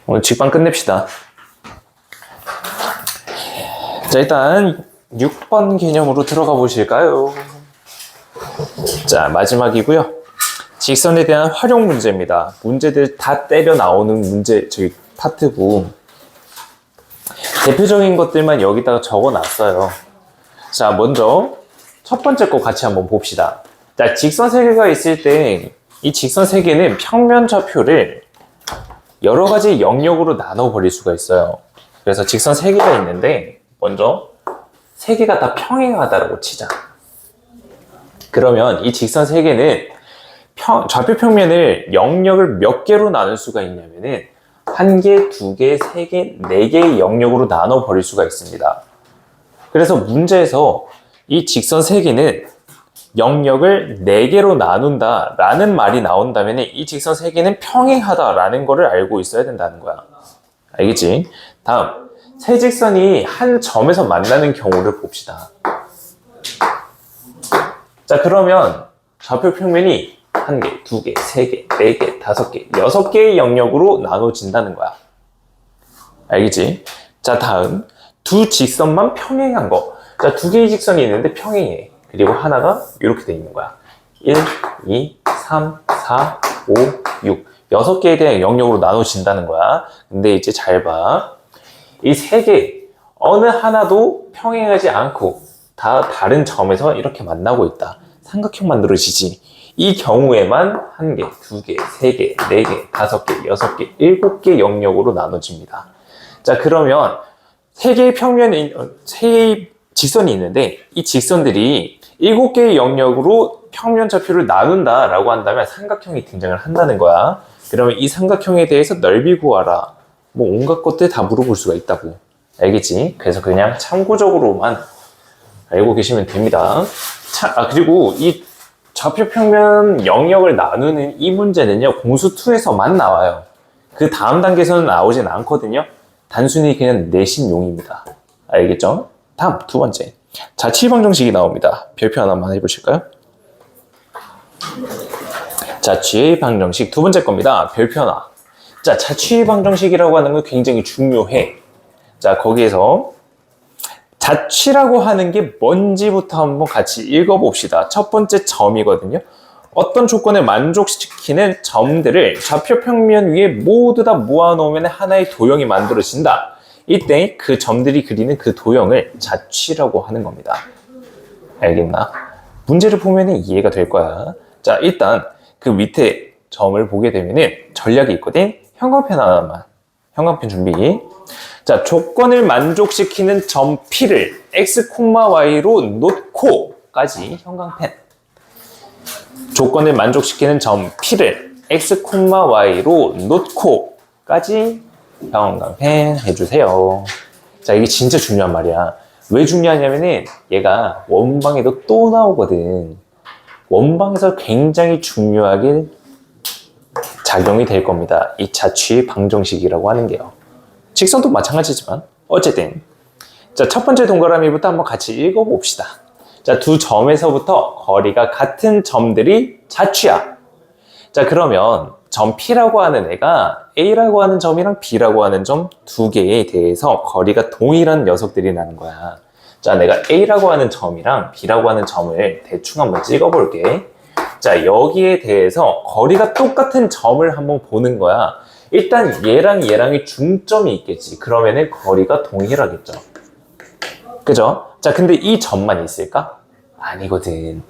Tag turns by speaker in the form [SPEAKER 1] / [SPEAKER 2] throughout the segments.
[SPEAKER 1] 오늘 직방 끝냅시다. 자, 일단 6번 개념으로 들어가 보실까요? 자, 마지막이고요. 직선에 대한 활용 문제입니다. 문제들 다 때려 나오는 문제, 저희 파트고 대표적인 것들만 여기다가 적어 놨어요. 자, 먼저 첫 번째 거 같이 한번 봅시다. 자, 직선 세 개가 있을 때 이 직선 세 개는 평면 좌표를 여러 가지 영역으로 나눠 버릴 수가 있어요. 그래서 직선 세 개가 있는데 먼저 세 개가 다 평행하다라고 치자. 그러면 이 직선 세 개는 좌표 평면을 영역을 몇 개로 나눌 수가 있냐면은 한 개, 두 개, 세 개, 네 개의 영역으로 나눠 버릴 수가 있습니다. 그래서 문제에서 이 직선 세 개는 영역을 4개로 나눈다 라는 말이 나온다면 이 직선 3개는 평행하다 라는 거를 알고 있어야 된다는 거야. 알겠지? 다음, 세 직선이 한 점에서 만나는 경우를 봅시다. 자, 그러면 좌표 평면이 1개, 2개, 3개, 4개, 5개, 6개의 영역으로 나눠진다는 거야. 알겠지? 자, 다음, 두 직선만 평행한 거. 자, 2개의 직선이 있는데 평행해. 그리고 하나가 이렇게 돼 있는 거야. 1, 2, 3, 4, 5, 6. 6개에 대한 영역으로 나눠진다는 거야. 근데 이제 잘 봐. 이 3개, 어느 하나도 평행하지 않고 다 다른 점에서 이렇게 만나고 있다. 삼각형 만들어지지. 이 경우에만 1개, 2개, 3개, 4개, 5개, 6개, 7개 영역으로 나눠집니다. 자, 그러면 3개의 평면이, 3개의 직선이 있는데 이 직선들이 7개의 영역으로 평면 좌표를 나눈다라고 한다면 삼각형이 등장을 한다는 거야. 그러면 이 삼각형에 대해서 넓이 구하라. 뭐 온갖 것들 다 물어볼 수가 있다고. 알겠지? 그래서 그냥 참고적으로만 알고 계시면 됩니다. 그리고 이 좌표 평면 영역을 나누는 이 문제는요, 공수2에서만 나와요. 그 다음 단계에서는 나오진 않거든요. 단순히 그냥 내신용입니다. 알겠죠? 다음 두 번째. 자취 방정식이 나옵니다. 별표 하나만 해보실까요? 자취 방정식 두 번째 겁니다. 별표 하나. 자, 자취 방정식이라고 하는 건 굉장히 중요해. 자, 거기에서 자취라고 하는 게 뭔지부터 한번 같이 읽어봅시다. 첫 번째 점이거든요. 어떤 조건을 만족시키는 점들을 좌표 평면 위에 모두 다 모아놓으면 하나의 도형이 만들어진다. 이때 그 점들이 그리는 그 도형을 자취라고 하는 겁니다. 알겠나? 문제를 보면 이해가 될 거야. 자, 일단 그 밑에 점을 보게 되면은 전략이 있거든. 형광펜 하나만. 형광펜 준비. 자, 조건을 만족시키는 점 P를 X, Y로 놓고까지 형광펜. 조건을 만족시키는 점 P를 X, Y로 놓고까지 형광펜 해주세요. 자, 이게 진짜 중요한 말이야. 왜 중요하냐면은 얘가 원방에도 또 나오거든. 원방에서 굉장히 중요하게 작용이 될 겁니다. 이 자취 방정식이라고 하는 게요. 직선도 마찬가지지만 어쨌든 자, 첫 번째 동그라미부터 한번 같이 읽어봅시다. 자, 두 점에서부터 거리가 같은 점들이 자취야. 자, 그러면 점 P라고 하는 애가 A라고 하는 점이랑 B라고 하는 점 두 개에 대해서 거리가 동일한 녀석들이 나는 거야. 자, 내가 A라고 하는 점이랑 B라고 하는 점을 대충 한번 찍어볼게. 자, 여기에 대해서 거리가 똑같은 점을 한번 보는 거야. 일단 얘랑 얘랑의 중점이 있겠지. 그러면은 거리가 동일하겠죠. 그죠? 자, 근데 이 점만 있을까? 아니거든.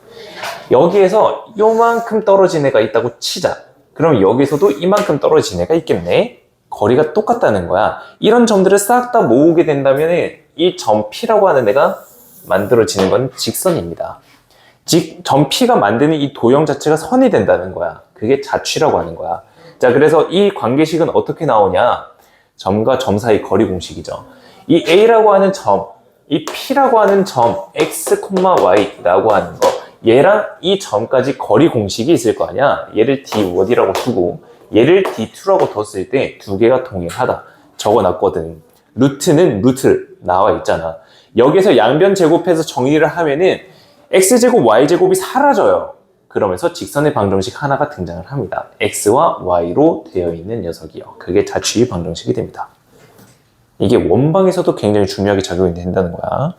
[SPEAKER 1] 여기에서 요만큼 떨어진 애가 있다고 치자. 그럼 여기서도 이만큼 떨어진 애가 있겠네. 거리가 똑같다는 거야. 이런 점들을 싹 다 모으게 된다면 이 점 P라고 하는 애가 만들어지는 건 직선입니다. 점 P가 만드는 이 도형 자체가 선이 된다는 거야. 그게 자취라고 하는 거야. 자, 그래서 이 관계식은 어떻게 나오냐? 점과 점 사이 거리 공식이죠. 이 A라고 하는 점, 이 P라고 하는 점, X, Y라고 하는 거, 얘랑 이 점까지 거리 공식이 있을 거 아니야. 얘를 D1이라고 두고 얘를 D2라고 뒀을 때 두 개가 동일하다 적어놨거든. 루트는 루트 나와 있잖아. 여기서 양변 제곱해서 정리를 하면은 X제곱, Y제곱이 사라져요. 그러면서 직선의 방정식 하나가 등장을 합니다. x와 y로 되어 있는 녀석이요. 그게 자취 방정식이 됩니다. 이게 원방에서도 굉장히 중요하게 작용이 된다는 거야.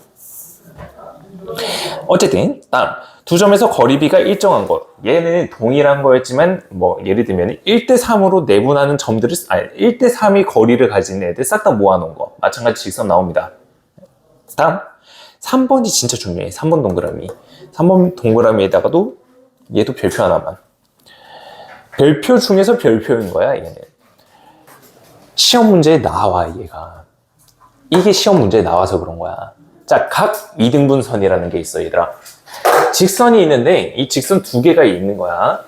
[SPEAKER 1] 어쨌든 다음 두 점에서 거리비가 일정한 것. 얘는 동일한 거였지만 뭐 예를 들면 1대3으로 내분하는 점들을 1대3이 거리를 가진 애들 싹 다 모아놓은 거. 마찬가지 직선 나옵니다. 다음 3번이 진짜 중요해. 3번 동그라미. 3번 동그라미에다가도 얘도 별표 하나만. 별표 중에서 별표인 거야 얘는. 시험 문제에 나와 얘가. 이게 시험 문제에 나와서 그런 거야. 자, 각 2등분선이라는 게 있어 얘들아. 직선이 있는데 이 직선 두 개가 있는 거야.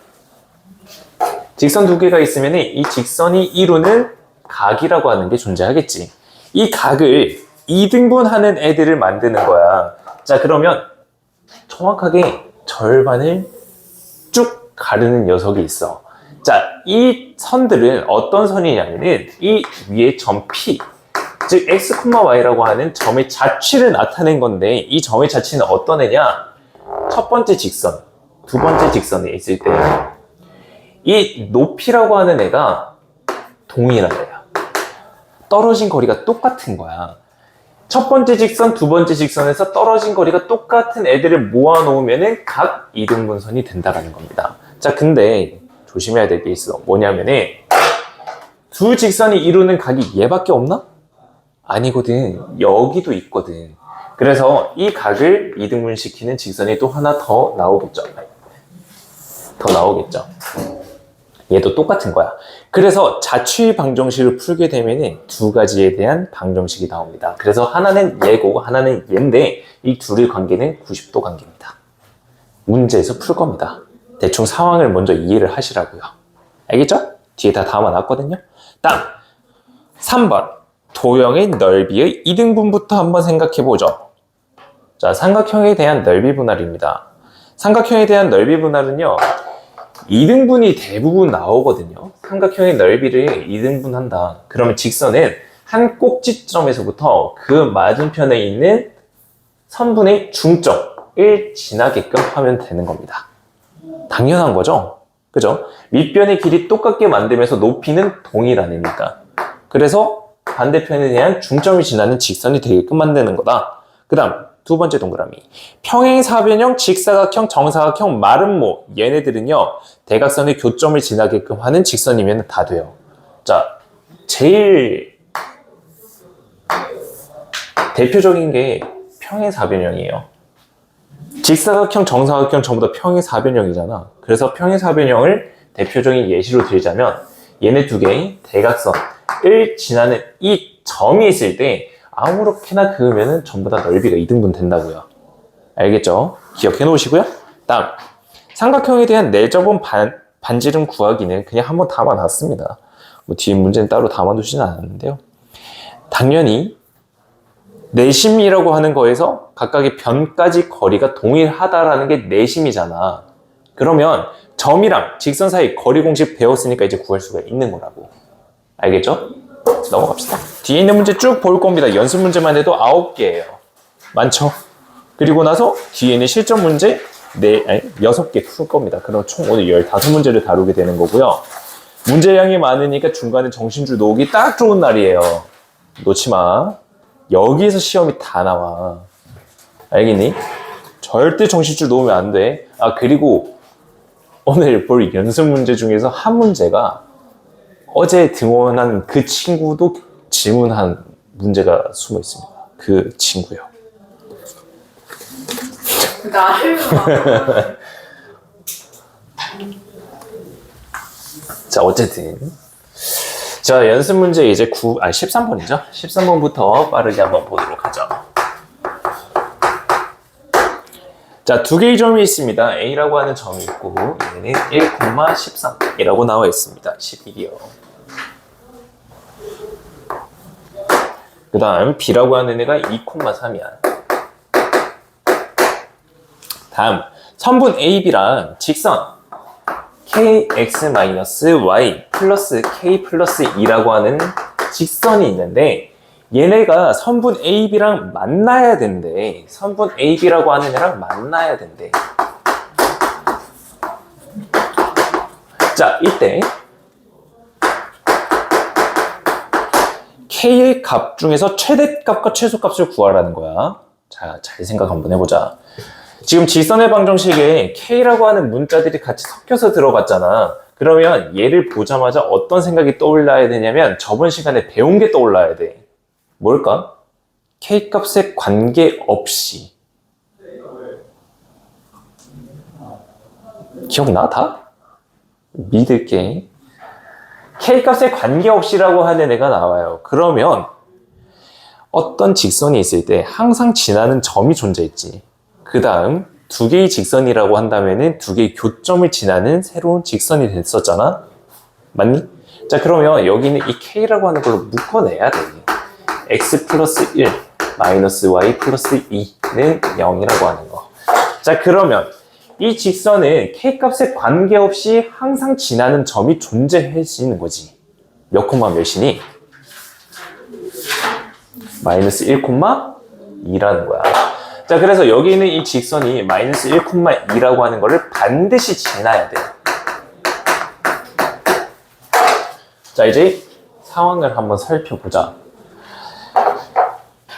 [SPEAKER 1] 직선 두 개가 있으면 이 직선이 이루는 각이라고 하는 게 존재하겠지. 이 각을 2등분하는 애들을 만드는 거야. 자, 그러면 정확하게 절반을 쭉 가르는 녀석이 있어. 자, 이 선들은 어떤 선이냐면은 이 위에 점 P, 즉 x, y라고 하는 점의 자취를 나타낸 건데 이 점의 자취는 어떤 애냐? 첫 번째 직선, 두 번째 직선에 있을 때 이 높이라고 하는 애가 동일한 애야. 떨어진 거리가 똑같은 거야. 첫 번째 직선, 두 번째 직선에서 떨어진 거리가 똑같은 애들을 모아놓으면 각 2등분선이 된다는 겁니다. 자, 근데 조심해야 될 게 있어. 뭐냐면은 두 직선이 이루는 각이 얘밖에 없나? 아니거든. 여기도 있거든. 그래서 이 각을 2등분시키는 직선이 또 하나 더 나오겠죠. 더 나오겠죠. 얘도 똑같은 거야. 그래서 자취 방정식을 풀게 되면 두 가지에 대한 방정식이 나옵니다. 그래서 하나는 얘고 하나는 얘인데 이 둘의 관계는 90도 관계입니다. 문제에서 풀 겁니다. 대충 상황을 먼저 이해를 하시라고요. 알겠죠? 뒤에 다 담아놨거든요. 다음 3번 도형의 넓이의 2등분부터 한번 생각해보죠. 자, 삼각형에 대한 넓이 분할입니다. 삼각형에 대한 넓이 분할은요 2등분이 대부분 나오거든요. 삼각형의 넓이를 2등분한다. 그러면 직선은 한 꼭지점에서부터 그 맞은편에 있는 선분의 중점을 지나게끔 하면 되는 겁니다. 당연한 거죠? 그죠? 밑변의 길이 똑같게 만들면서 높이는 동일하니까. 그래서 반대편에 대한 중점을 지나는 직선이 되게끔 만드는 거다. 그 다음 두 번째 동그라미. 평행사변형, 직사각형, 정사각형, 마름모 얘네들은요 대각선의 교점을 지나게끔 하는 직선이면 다 돼요. 자, 제일 대표적인 게 평행사변형이에요. 직사각형, 정사각형 전부 다 평행사변형이잖아. 그래서 평행사변형을 대표적인 예시로 들자면 얘네 두 개의 대각선을 지나는 이 점이 있을 때 아무렇게나 그으면 전부 다 넓이가 2등분 된다고요. 알겠죠? 기억해 놓으시고요. 다음 삼각형에 대한 내접은 반지름 구하기는 그냥 한번 담아놨습니다. 뭐 뒤에 문제는 따로 담아두지는 않았는데요. 당연히 내심이라고 하는 거에서 각각의 변까지 거리가 동일하다라는 게 내심이잖아. 그러면 점이랑 직선 사이 거리 공식 배웠으니까 이제 구할 수가 있는 거라고. 알겠죠? 넘어갑시다. 뒤에 있는 문제 쭉 볼 겁니다. 연습 문제만 해도 9개예요. 많죠? 그리고 나서 뒤에 있는 실전 문제 6개 풀 겁니다. 그럼 총 오늘 15문제를 다루게 되는 거고요. 문제량이 많으니까 중간에 정신줄 놓기 딱 좋은 날이에요. 놓지 마. 여기에서 시험이 다 나와. 알겠니? 절대 정신줄 놓으면 안 돼. 아, 그리고 오늘 볼 연습 문제 중에서 한 문제가 어제 등원한 그 친구도 질문한 문제가 숨어 있습니다. 그 친구요.
[SPEAKER 2] 나를
[SPEAKER 1] 자, 어쨌든 자, 연습 문제 이제 13번이죠? 13번부터 빠르게 한번 보도록 하죠. 자, 두 개의 점이 있습니다. A라고 하는 점이 있고 얘는 1,13이라고 나와 있습니다. 11이요. 그 다음 B라고 하는 애가 2,3이야. 다음 선분 AB랑 직선 KX-Y 플러스 K 플러스 2라고 하는 직선이 있는데 얘네가 선분 AB랑 만나야 된대. 선분 AB라고 하는 애랑 만나야 된대. 자, 이때 K의 값 중에서 최대값과 최소값을 구하라는 거야. 자, 잘 생각 한번 해보자. 지금 직선의 방정식에 K라고 하는 문자들이 같이 섞여서 들어갔잖아. 그러면 얘를 보자마자 어떤 생각이 떠올라야 되냐면 저번 시간에 배운 게 떠올라야 돼. 뭘까? K값에 관계없이. 기억나? 다? 믿을게. K값에 관계없이라고 하는 애가 나와요. 그러면 어떤 직선이 있을 때 항상 지나는 점이 존재했지. 그 다음 두 개의 직선이라고 한다면은 두 개의 교점을 지나는 새로운 직선이 됐었잖아. 맞니? 자, 그러면 여기는 이 K라고 하는 걸로 묶어내야 돼. X 플러스 1 마이너스 Y 플러스 2는 0이라고 하는 거. 자, 그러면 이 직선은 K값에 관계없이 항상 지나는 점이 존재해지는 거지. 몇 콤마 몇이니? 마이너스 1,2라는 거야. 자, 그래서 여기 있는 이 직선이 마이너스 1,2라고 하는 거를 반드시 지나야 돼. 자, 이제 상황을 한번 살펴보자.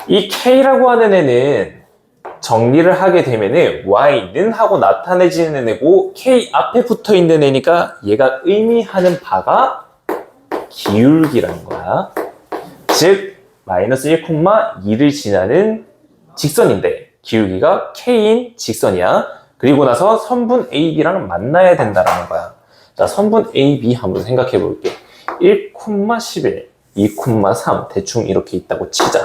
[SPEAKER 1] 이 K라고 하는 애는 정리를 하게 되면은 Y는 하고 나타내지는 애고 K 앞에 붙어 있는 애니까 얘가 의미하는 바가 기울기라는 거야. 즉 마이너스 1,2를 지나는 직선인데 기울기가 K인 직선이야. 그리고 나서 선분 AB랑 만나야 된다라는 거야. 자, 선분 AB 한번 생각해 볼게. 1,11, 2,3 대충 이렇게 있다고 치자.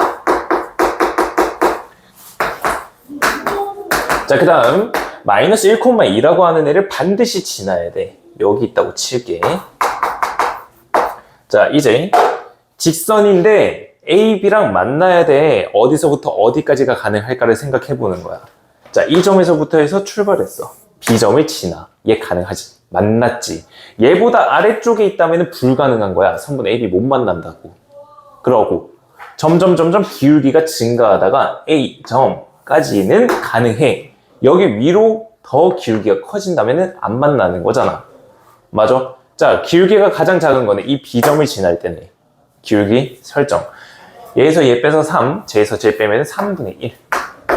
[SPEAKER 1] 자, 그 다음 마이너스 1,2라고 하는 애를 반드시 지나야 돼. 여기 있다고 칠게. 자, 이제 직선인데 AB랑 만나야 돼. 어디서부터 어디까지가 가능할까를 생각해 보는 거야. 자, 이 점에서부터 해서 출발했어. B점을 지나. 얘 가능하지. 만났지. 얘보다 아래쪽에 있다면 불가능한 거야. 선분 AB 못 만난다고. 그러고 점점 기울기가 증가하다가 A점까지는 가능해. 여기 위로 더 기울기가 커진다면 안 만나는 거잖아. 맞아? 자, 기울기가 가장 작은 거는 이 B점을 지날 때네. 기울기 설정. 얘에서 얘 빼서 3, 쟤에서 쟤 빼면 3분의 1.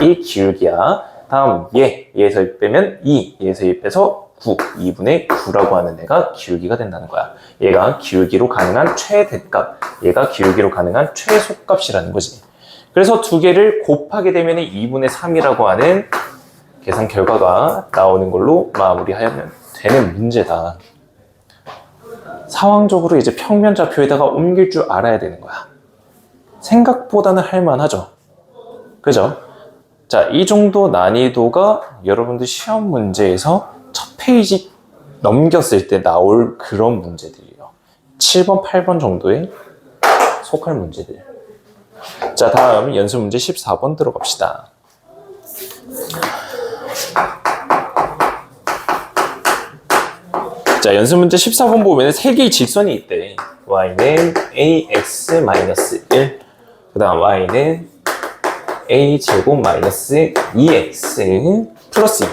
[SPEAKER 1] 이 기울기야. 다음 얘에서 얘 빼면 2, 얘에서 얘 빼서 9, 2분의 9라고 하는 애가 기울기가 된다는 거야. 얘가 기울기로 가능한 최대값, 얘가 기울기로 가능한 최소값이라는 거지. 그래서 두 개를 곱하게 되면 2분의 3이라고 하는 계산 결과가 나오는 걸로 마무리하면 되는 문제다. 상황적으로 이제 평면좌표에다가 옮길 줄 알아야 되는 거야. 생각보다는 할만하죠. 그죠? 자, 이 정도 난이도가 여러분들 시험 문제에서 첫 페이지 넘겼을 때 나올 그런 문제들이에요. 7번, 8번 정도에 속할 문제들. 자, 다음 연습 문제 14번 들어갑시다. 자, 연습 문제 14번 보면 세 개의 직선이 있대. y는 ax-1, 그 다음 y는 a제곱 마이너스 2x 플러스 2,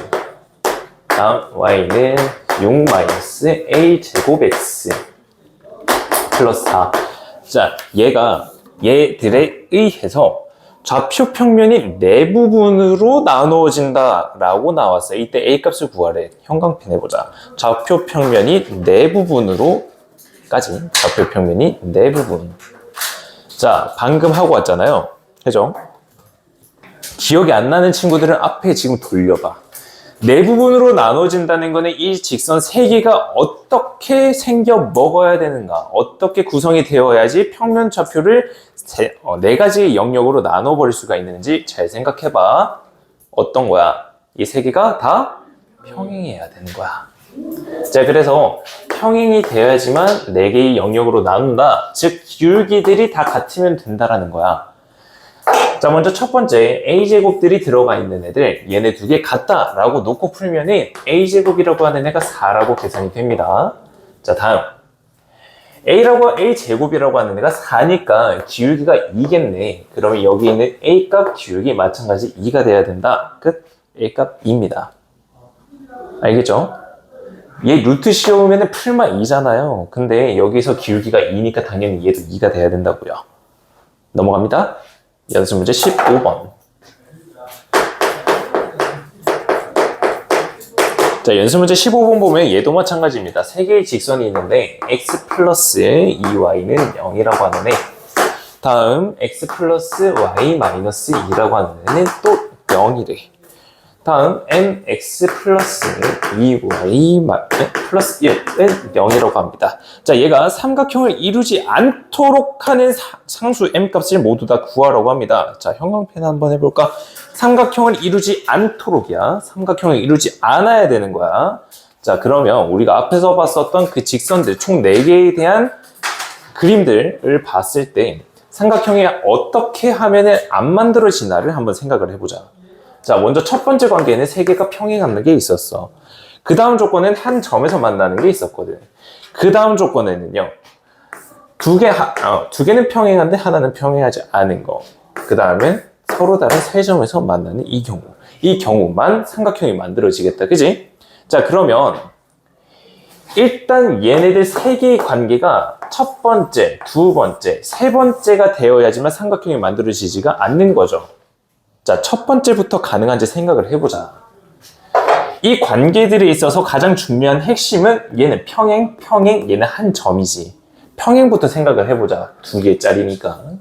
[SPEAKER 1] 다음 y는 6 마이너스 a제곱 x 플러스 4. 자, 얘들에 의해서 좌표 평면이 네 부분으로 나누어진다 라고 나왔어요. 이때 A값을 구하래. 형광펜 해보자. 좌표 평면이 네 부분으로까지. 좌표 평면이 네 부분. 자, 방금 하고 왔잖아요. 그죠? 기억이 안 나는 친구들은 앞에 지금 돌려봐. 네 부분으로 나눠진다는 거는 이 직선 세 개가 어떻게 생겨 먹어야 되는가, 어떻게 구성이 되어야지 평면 좌표를 네 가지의 영역으로 나눠버릴 수가 있는지 잘 생각해봐. 어떤 거야? 이 세 개가 다 평행해야 되는 거야. 자, 그래서 평행이 되어야지만 네 개의 영역으로 나눈다. 즉 기울기들이 다 같으면 된다라는 거야. 자, 먼저 첫 번째 a제곱들이 들어가 있는 애들, 얘네 두 개 같다 라고 놓고 풀면은 a제곱이라고 하는 애가 4라고 계산이 됩니다. 자, 다음 a제곱이라고 하는 애가 4니까 기울기가 2겠네. 그러면 여기 있는 a값 기울기 마찬가지 2가 돼야 된다. 끝. a값 2입니다. 알겠죠? 얘 루트 씌우면 풀마 2잖아요. 근데 여기서 기울기가 2니까 당연히 얘도 2가 돼야 된다고요. 넘어갑니다. 연습 문제 15번. 자, 연습 문제 15번 보면 얘도 마찬가지입니다. 세 개의 직선이 있는데 x 플러스 2y는 0이라고 하는 애. 다음 x 플러스 y 마이너스 2라고 하는 애는 또 0이래. 다음 mx 플러스 2y 플러스 1은 0이라고 합니다. 자, 얘가 삼각형을 이루지 않도록 하는 상수 m값을 모두 다 구하라고 합니다. 자, 형광펜 한번 해볼까? 삼각형을 이루지 않도록이야. 삼각형을 이루지 않아야 되는 거야. 자, 그러면 우리가 앞에서 봤었던 그 직선들 총 4개에 대한 그림들을 봤을 때 삼각형이 어떻게 하면 안 만들어지나를 한번 생각을 해보자. 자, 먼저 첫 번째 관계는 세 개가 평행하는 게 있었어. 그 다음 조건은 한 점에서 만나는 게 있었거든. 그 다음 조건에는요, 두 개는 평행한데 하나는 평행하지 않은 거. 그 다음에 서로 다른 세 점에서 만나는 이 경우. 이 경우만 삼각형이 만들어지겠다. 그지? 자, 그러면 일단 얘네들 세 개의 관계가 첫 번째, 두 번째, 세 번째가 되어야지만 삼각형이 만들어지지가 않는 거죠. 자, 첫 번째부터 가능한지 생각을 해보자. 이 관계들에 있어서 가장 중요한 핵심은 얘는 평행, 얘는 한 점이지. 평행부터 생각을 해보자. 2개짜리니까.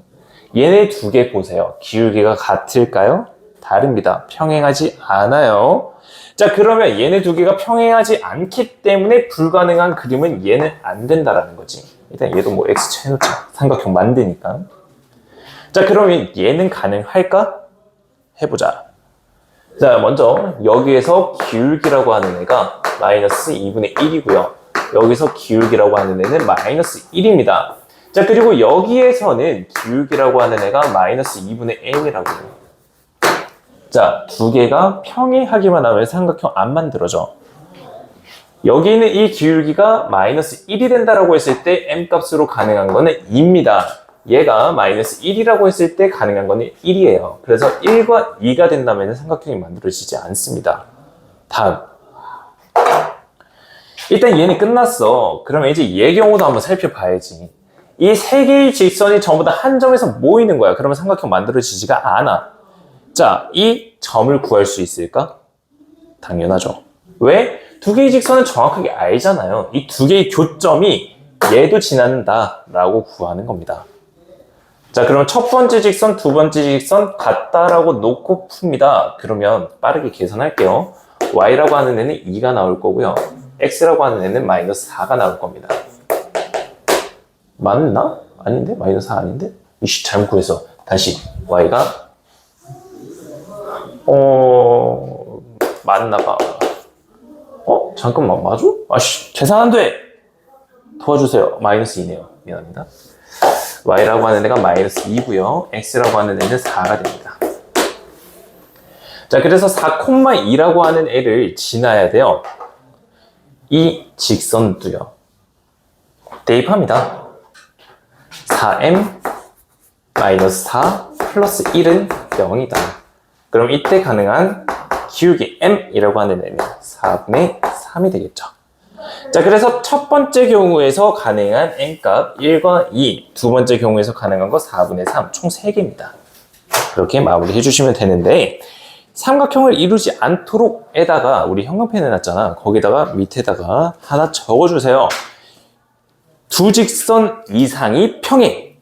[SPEAKER 1] 얘네 2개 보세요. 기울기가 같을까요? 다릅니다. 평행하지 않아요. 자, 그러면 얘네 2개가 평행하지 않기 때문에 불가능한 그림은 얘는 안 된다라는 거지. 일단 얘도 뭐 X 쳐놓자. 삼각형 만드니까. 자, 그러면 얘는 가능할까? 해보자. 자, 먼저 여기에서 기울기라고 하는 애가 마이너스 2분의 1이고요. 여기서 기울기라고 하는 애는 마이너스 1입니다. 자, 그리고 여기에서는 기울기라고 하는 애가 마이너스 2분의 n이라고요. 자, 2개가 평행하기만 하면 삼각형 안 만들어져. 여기 있는 이 기울기가 마이너스 1이 된다라고 했을 때 m값으로 가능한 거는 2입니다. 얘가 마이너스 1이라고 했을 때 가능한 거는 1이에요. 그래서 1과 2가 된다면 삼각형이 만들어지지 않습니다. 다음. 일단 얘는 끝났어. 그러면 이제 얘 경우도 한번 살펴봐야지. 이 세 개의 직선이 전부 다 한 점에서 모이는 거야. 그러면 삼각형 만들어지지가 않아. 자, 이 점을 구할 수 있을까? 당연하죠. 왜? 2개의 직선은 정확하게 알잖아요. 이 2개의 교점이 얘도 지난다 라고 구하는 겁니다. 자, 그럼 첫 번째 직선, 두 번째 직선 같다라고 놓고 풉니다. 그러면 빠르게 계산할게요. y라고 하는 애는 2가 나올 거고요. x라고 하는 애는 마이너스 4가 나올 겁니다. 맞나? 아닌데? 마이너스 4 아닌데? 이씨, 잘못 구했어. 다시 y가 맞나 봐. 잠깐만, 맞아? 아씨, 계산 안 돼! 도와주세요. 마이너스 2네요. 미안합니다. y라고 하는 애가 마이너스 2고요. x라고 하는 애는 4가 됩니다. 자, 그래서 4,2라고 하는 애를 지나야 돼요. 이 직선도요. 대입합니다. 4m 마이너스 4 플러스 1은 0이다. 그럼 이때 가능한 기울기 m이라고 하는 애는 4분의 3이 되겠죠. 자, 그래서 첫 번째 경우에서 가능한 n값 1과 2, 두 번째 경우에서 가능한 거 4분의 3, 총 3개입니다. 그렇게 마무리해 주시면 되는데, 삼각형을 이루지 않도록 에다가 우리 형광펜 해놨잖아. 거기다가 밑에다가 하나 적어주세요. 두 직선 이상이 평행.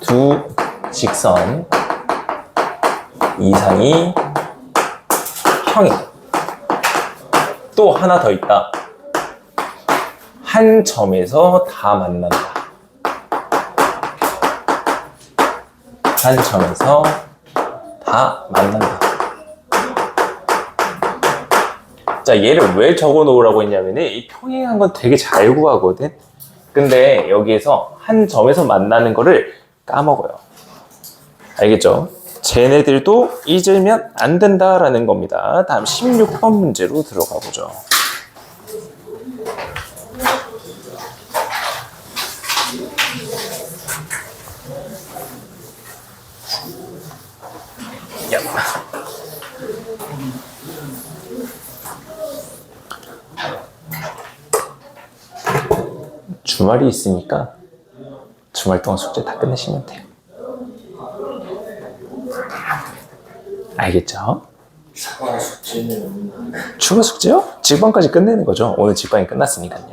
[SPEAKER 1] 두 직선 이상이 평행. 또 하나 더 있다. 한 점에서 다 만난다. 한 점에서 다 만난다. 자, 얘를 왜 적어 놓으라고 했냐면은 이 평행한 건 되게 잘 구하거든. 근데 여기에서 한 점에서 만나는 거를 까먹어요. 알겠죠? 쟤네들도 잊으면 안 된다라는 겁니다. 다음 16번 문제로 들어가 보죠. 주말이 있으니까 주말 동안 숙제 다 끝내시면 돼요. 알겠죠? 추가 숙제요? 직방까지 끝내는 거죠. 오늘 직방이 끝났으니까요.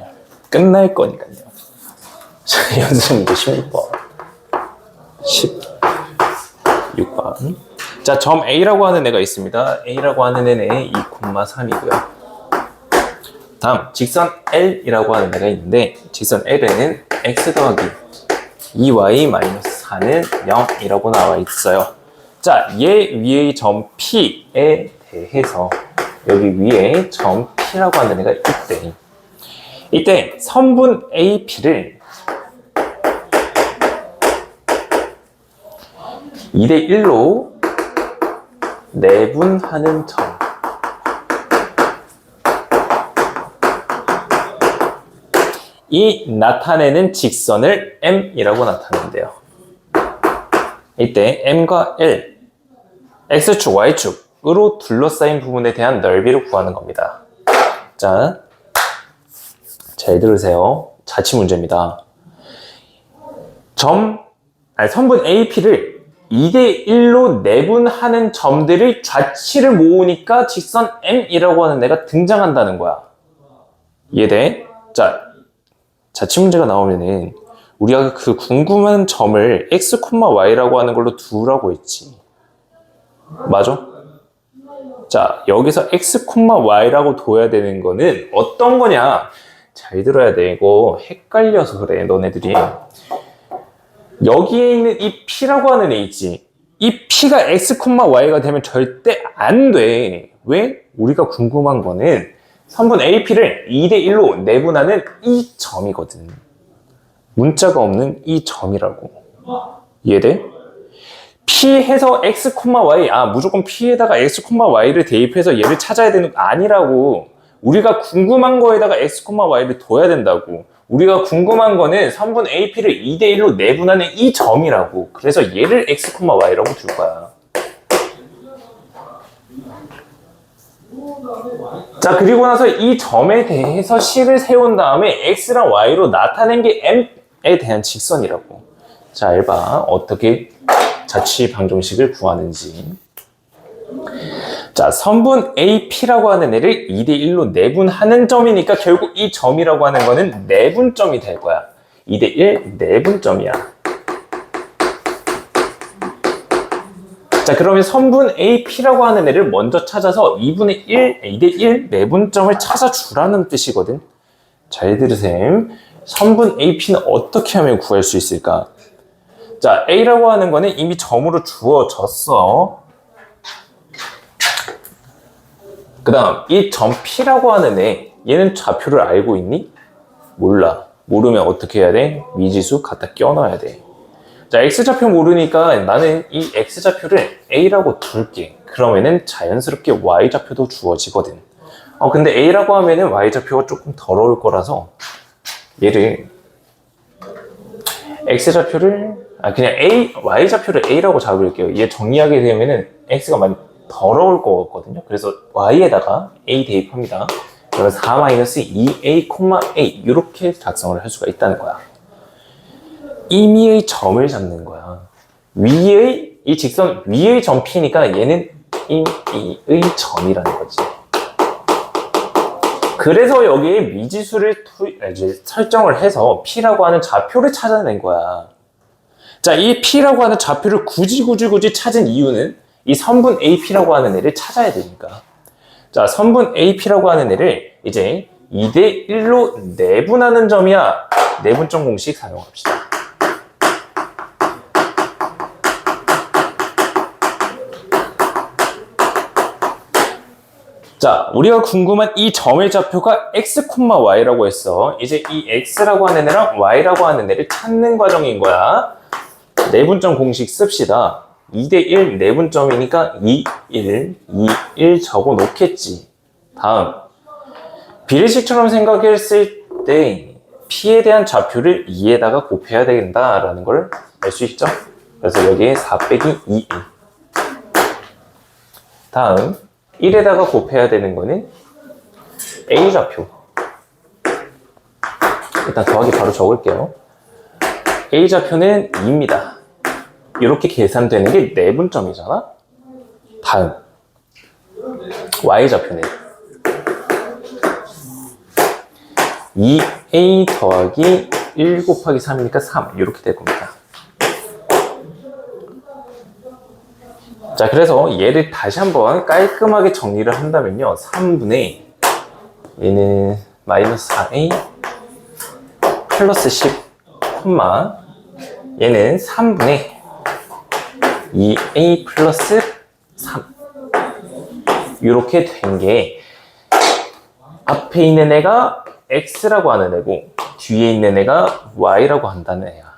[SPEAKER 1] 끝날 거니까요. 자, 연습 문제 16번. 16번. 자, 점 A라고 하는 애가 있습니다. A라고 하는 애는 2,3이고요. 다음, 직선 L이라고 하는 애가 있는데, 직선 L에는 x 더하기 2y-4는 0이라고 나와 있어요. 자, 얘 위의 점 P에 대해서 여기 위에 점 P라고 하는 애가 있대. 이때 선분 AP를 2대1로 내분하는 점. 이 나타내는 직선을 M이라고 나타낸대요. 이때 M과 L, X축, Y축으로 둘러싸인 부분에 대한 넓이를 구하는 겁니다. 자, 잘 들으세요. 자취 문제입니다. 선분 AP를 2대1로 내분하는 점들의 좌치를 모으니까 직선 M이라고 하는 애가 등장한다는 거야. 이해돼? 자, 자취 문제가 나오면은 우리가 그 궁금한 점을 x, y라고 하는 걸로 두라고 했지. 맞아? 자, 여기서 x, y라고 둬야 되는 거는 어떤 거냐? 잘 들어야 돼. 이거 헷갈려서 그래, 너네들이. 여기에 있는 이 P라고 하는 애 있지. 이 P가 x, y가 되면 절대 안 돼. 왜? 우리가 궁금한 거는 선분 AP를 2대1로 내분하는 이 점이거든. 문자가 없는 이 점이라고. 이해돼? P해서 x, y. 무조건 P에다가 x, y를 대입해서 얘를 찾아야 되는 거 아니라고. 우리가 궁금한 거에다가 x, y를 둬야 된다고. 우리가 궁금한 거는 선분 AP를 2대1로 내분하는 이 점이라고. 그래서 얘를 x, y라고 둘 거야. 자, 그리고 나서 이 점에 대해서 식을 세운 다음에 x랑 y로 나타낸 게 m에 대한 직선이라고. 잘 봐. 어떻게 자취 방정식을 구하는지. 자, 선분 AP라고 하는 애를 2대1로 내분하는 점이니까 결국 이 점이라고 하는 거는 내분점이 될 거야. 2대1 내분점이야. 자, 그러면 선분 AP라고 하는 애를 먼저 찾아서 2분의 1, 2대1 내분점을 찾아주라는 뜻이거든. 잘 들으셈. 선분 AP는 어떻게 하면 구할 수 있을까? 자, A라고 하는 거는 이미 점으로 주어졌어. 그 다음, 이 점 P라고 하는 애, 얘는 좌표를 알고 있니? 몰라. 모르면 어떻게 해야 돼? 미지수 갖다 껴넣어야 돼. 자, X좌표 모르니까 나는 이 X좌표를 A라고 둘게. 그러면은 자연스럽게 Y좌표도 주어지거든. 근데 A라고 하면은 Y좌표가 조금 더러울 거라서 얘를 X좌표를 그냥 Y좌표를 A라고 잡을게요. 얘 정리하게 되면은 X가 많이 더러울 거거든요. 그래서 Y에다가 A 대입합니다. 그래서 4-2A, A 이렇게 작성을 할 수가 있다는 거야. 임의의 점을 잡는 거야. 위의, 이 직선 위의 점 P니까 얘는 임의의 점이라는 거지. 그래서 여기에 미지수를 설정을 해서 P라고 하는 좌표를 찾아낸 거야. 자, 이 P라고 하는 좌표를 굳이 찾은 이유는 이 선분 AP라고 하는 애를 찾아야 되니까. 자, 선분 AP라고 하는 애를 이제 2대1로 내분하는 점이야. 내분점 공식 사용합시다. 자, 우리가 궁금한 이 점의 좌표가 x, y라고 했어. 이제 이 x라고 하는 애랑 y라고 하는 애를 찾는 과정인 거야. 내분점 공식 씁시다. 2대1 내분점이니까 2, 1 적어 놓겠지. 다음, 비례식처럼 생각했을 때 P에 대한 좌표를 2에다가 곱해야 된다라는 걸 알 수 있죠? 그래서 여기에 4 빼기 2. 다음, 1에다가 곱해야 되는 거는 A좌표. 일단 더하기 바로 적을게요. A좌표는 2입니다. 이렇게 계산되는 게 내분점이잖아? 다음 Y좌표는 2A 더하기 1 곱하기 3이니까 3 이렇게 될 겁니다. 자, 그래서 얘를 다시 한번 깔끔하게 정리를 한다면요. 3분의 얘는 마이너스 4A 플러스 10 콤마 얘는 3분의 2A 플러스 3 이렇게 된 게 앞에 있는 애가 X라고 하는 애고 뒤에 있는 애가 Y라고 한다는 애야.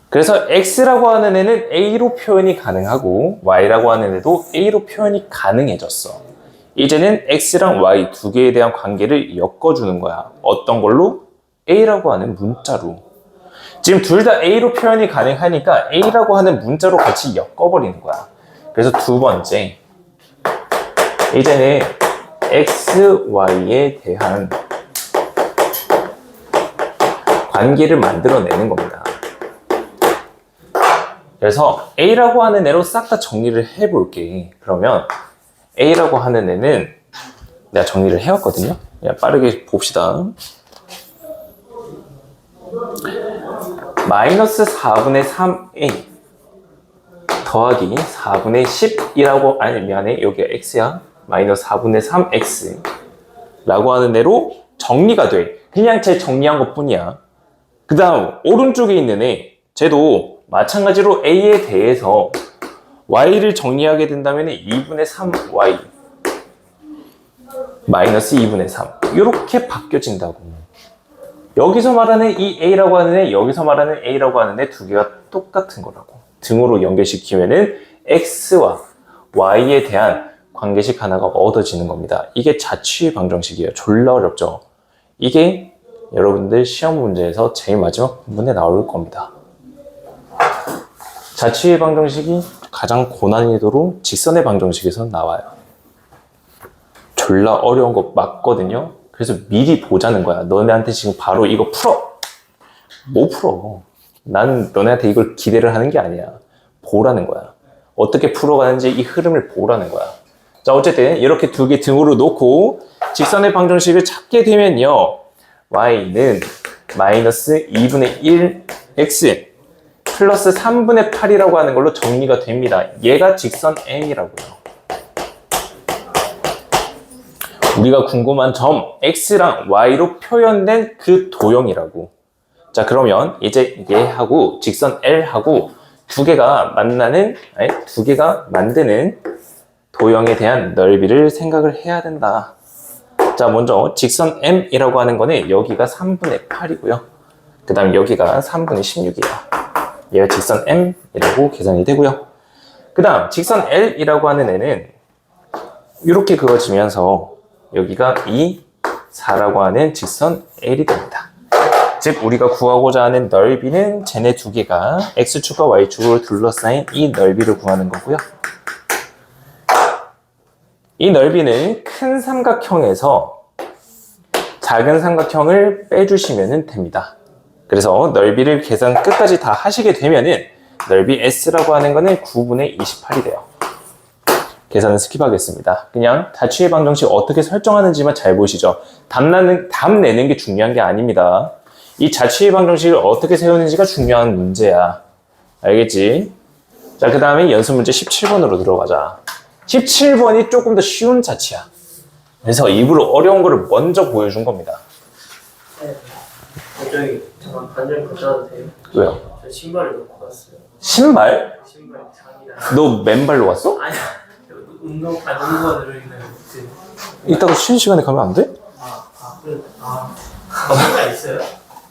[SPEAKER 1] 그래서 X라고 하는 애는 A로 표현이 가능하고 Y라고 하는 애도 A로 표현이 가능해졌어. 이제는 X랑 Y 두 개에 대한 관계를 엮어주는 거야. 어떤 걸로? A라고 하는 문자로. 지금 둘 다 A로 표현이 가능하니까 A라고 하는 문자로 같이 엮어버리는 거야. 그래서 두 번째, 이제는 X, Y에 대한 관계를 만들어내는 겁니다. 그래서 A라고 하는 애로 싹 다 정리를 해볼게. 그러면 A라고 하는 애는 내가 정리를 해왔거든요. 그냥 빠르게 봅시다. 마이너스 4분의 3A 더하기 4분의 10이라고, 아니 미안해, 여기가 X야. 마이너스 4분의 3X 라고 하는 애로 정리가 돼. 그냥 제 정리한 것 뿐이야. 그 다음 오른쪽에 있는 애, 쟤도 마찬가지로 A에 대해서 Y를 정리하게 된다면 2분의 3Y 마이너스 2분의 3 이렇게 바뀌어진다고. 여기서 말하는 이 A라고 하는 애, 여기서 말하는 A라고 하는 애 두 개가 똑같은 거라고. 등으로 연결시키면은 X와 Y에 대한 관계식 하나가 얻어지는 겁니다. 이게 자취의 방정식이에요. 졸라 어렵죠? 이게 여러분들 시험 문제에서 제일 마지막 부분에 나올 겁니다. 자취의 방정식이 가장 고난이도로 직선의 방정식에서 나와요. 졸라 어려운 거 맞거든요. 그래서 미리 보자는 거야. 너네한테 지금 바로 이거 풀어. 못 풀어. 난 너네한테 이걸 기대를 하는 게 아니야. 보라는 거야. 어떻게 풀어가는지 이 흐름을 보라는 거야. 자, 어쨌든 이렇게 두 개 등으로 놓고 직선의 방정식을 찾게 되면요. y는 마이너스 2분의 1 x 플러스 3분의 8이라고 하는 걸로 정리가 됩니다. 얘가 직선 m이라고요. 우리가 궁금한 점 x랑 y로 표현된 그 도형이라고. 자, 그러면 이제 얘하고 직선 l하고 두 개가 만나는, 아니, 두 개가 만드는 도형에 대한 넓이를 생각을 해야 된다. 자, 먼저 직선 m이라고 하는 거는 여기가 3분의 8이고요. 그 다음 여기가 3분의 16이야. 얘가 직선 m이라고 계산이 되고요. 그 다음 직선 l이라고 하는 애는 이렇게 그어지면서 여기가 2, 4라고 하는 직선 l이 됩니다. 즉 우리가 구하고자 하는 넓이는 쟤네 두 개가 x축과 y축으로 둘러싸인 이 넓이를 구하는 거고요. 이 넓이는 큰 삼각형에서 작은 삼각형을 빼주시면 됩니다. 그래서 넓이를 계산 끝까지 다 하시게 되면은 넓이 S라고 하는 거는 9분의 28이 돼요. 계산은 스킵하겠습니다. 그냥 자취의 방정식 어떻게 설정하는지만 잘 보시죠. 답 내는 게 중요한 게 아닙니다. 이 자취의 방정식을 어떻게 세우는지가 중요한 문제야. 알겠지? 자, 그 다음에 연습 문제 17번으로 들어가자. 17번이 조금 더 쉬운 자취야. 그래서 일부러 어려운 거를 먼저 보여준 겁니다.
[SPEAKER 2] 네. 저기 잠깐 반절 가져와도 돼요?
[SPEAKER 1] 왜요?
[SPEAKER 2] 저 신발을 놓고 왔어요.
[SPEAKER 1] 신발?
[SPEAKER 2] 신발 장이랑.
[SPEAKER 1] 너 맨발로 왔어?
[SPEAKER 2] 아니야. 운동화 들어있는 그.
[SPEAKER 1] 이따가 쉬는 시간에 가면 안 돼?
[SPEAKER 2] 신발 있어요?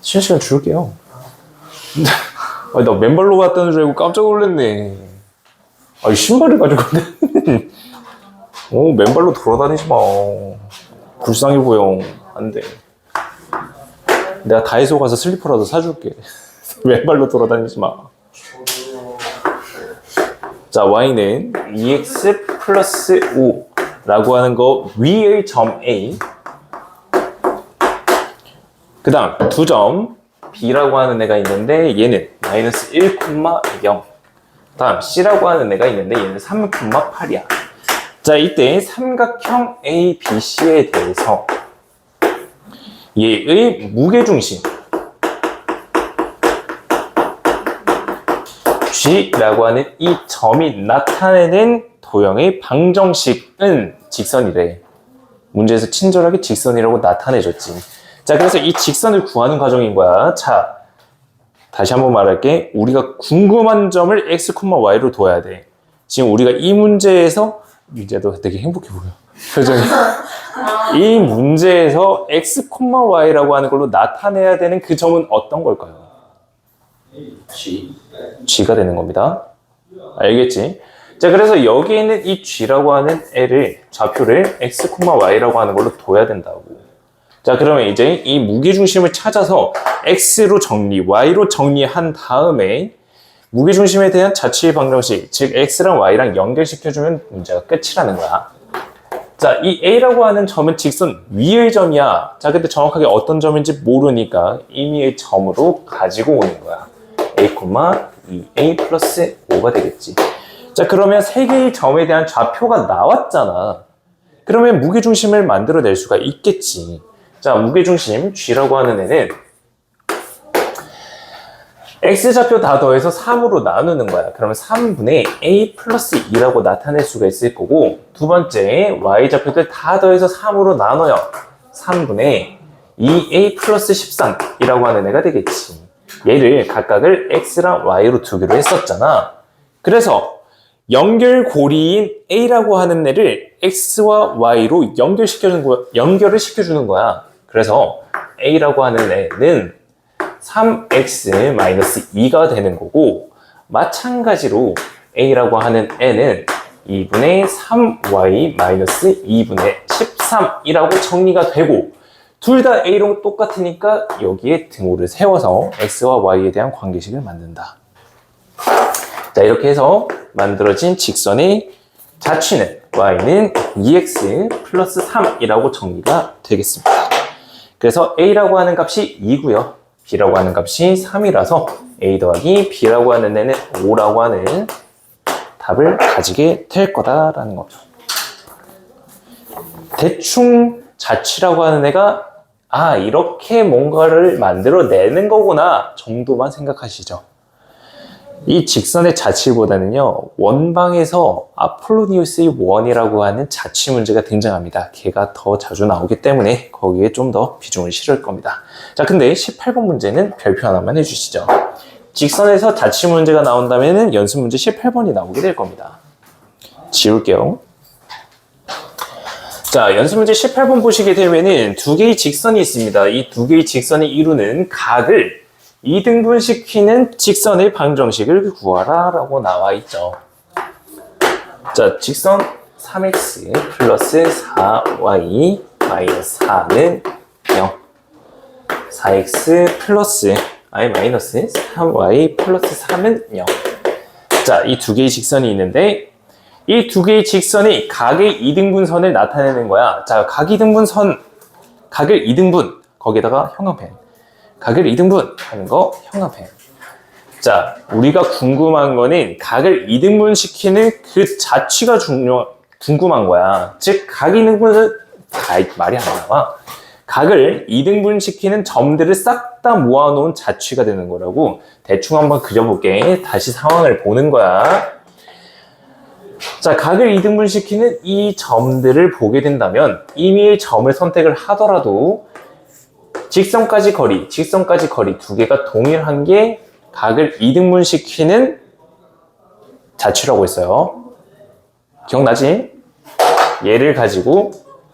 [SPEAKER 1] 쉬는 시간 줄게요. 아니, 나 맨발로 갔다는 줄 알고 깜짝 놀랐네. 아니, 신발을 가지고 갔네. 맨발로 돌아다니지 마. 불쌍해 보여. 안 돼. 내가 다이소 가서 슬리퍼라도 사줄게. 맨발로 돌아다니지 마. 자, y는 2x 플러스 5라고 하는 거 위의 점 A 그 다음 두 점 B라고 하는 애가 있는데 얘는 마이너스 1,0. 다음 C라고 하는 애가 있는데 얘는 3,8이야. 자, 이때 삼각형 ABC에 대해서 얘의 무게중심 G라고 하는 이 점이 나타내는 도형의 방정식은 직선이래. 문제에서 친절하게 직선이라고 나타내줬지. 자, 그래서 이 직선을 구하는 과정인 거야. 자, 다시 한번 말할게. 우리가 궁금한 점을 x, y로 둬야 돼. 지금 우리가 이 문제에서 유재도 되게 행복해 보여. 표정이. 이 문제에서 x, y라고 하는 걸로 나타내야 되는 그 점은 어떤 걸까요? G가 되는 겁니다. 알겠지? 자, 그래서 여기 있는 이 G라고 하는 애를, 좌표를 x, y라고 하는 걸로 둬야 된다고. 자, 그러면 이제 이 무게중심을 찾아서 x로 정리, y로 정리한 다음에 무게중심에 대한 자취의 방정식, 즉 x랑 y랑 연결시켜주면 문제가 끝이라는 거야. 자, 이 a라고 하는 점은 직선 위의 점이야. 자, 근데 정확하게 어떤 점인지 모르니까 임의의 점으로 가지고 오는 거야. a, 2a 플러스 5가 되겠지. 자, 그러면 세 개의 점에 대한 좌표가 나왔잖아. 그러면 무게중심을 만들어낼 수가 있겠지. 자, 무게중심 G라고 하는 애는 X좌표 다 더해서 3으로 나누는 거야. 그러면 3분의 A 플러스 2라고 나타낼 수가 있을 거고, 두 번째 Y좌표들 다 더해서 3으로 나눠요. 3분의 2A 플러스 13이라고 하는 애가 되겠지. 얘를 각각을 X랑 Y로 두기로 했었잖아. 그래서 연결고리인 A라고 하는 애를 X와 Y로 연결을 시켜주는 거야. 그래서 A라고 하는 애는 3x-2가 되는 거고, 마찬가지로 A라고 하는 애는 2분의 3y-2분의 13이라고 정리가 되고, 둘 다 A랑 똑같으니까 여기에 등호를 세워서 X와 Y에 대한 관계식을 만든다. 자, 이렇게 해서 만들어진 직선의 자취는 Y는 2x 플러스 3이라고 정리가 되겠습니다. 그래서 A라고 하는 값이 2고요. B라고 하는 값이 3이라서 A 더하기 B라고 하는 애는 5라고 하는 답을 가지게 될 거다라는 거죠. 대충 자취라고 하는 애가 이렇게 뭔가를 만들어내는 거구나 정도만 생각하시죠. 이 직선의 자취보다는요, 원방에서 아폴로니우스의 원이라고 하는 자취 문제가 등장합니다. 걔가 더 자주 나오기 때문에 거기에 좀 더 비중을 실을 겁니다. 자, 근데 18번 문제는 별표 하나만 해주시죠. 직선에서 자취 문제가 나온다면 연습 문제 18번이 나오게 될 겁니다. 지울게요. 자, 연습 문제 18번 보시게 되면은 두 개의 직선이 있습니다. 이 두 개의 직선이 이루는 각을 2등분시키는 직선의 방정식을 구하라 라고 나와 있죠. 자, 직선 3x 플러스 4y 마이너스 4는 0, 4x 플러스 마이너스 3y 플러스 3은 0. 자, 이 두 개의 직선이 있는데 이 두 개의 직선이 각의 2등분선을 나타내는 거야. 자, 각을 2등분, 거기에다가 형광펜. 각을 2등분 하는 거 형광펜. 자, 우리가 궁금한 거는 각을 2등분 시키는 그 자취가 궁금한 거야. 즉, 각 2등분은 말이 안 나와. 각을 2등분 시키는 점들을 싹 다 모아놓은 자취가 되는 거라고. 대충 한번 그려볼게. 다시 상황을 보는 거야. 자, 각을 2등분 시키는 이 점들을 보게 된다면 임의의 점을 선택을 하더라도 직선까지 거리 두 개가 동일한 게 각을 2등분 시키는 자취라고 했어요. 기억나지? 얘를 가지고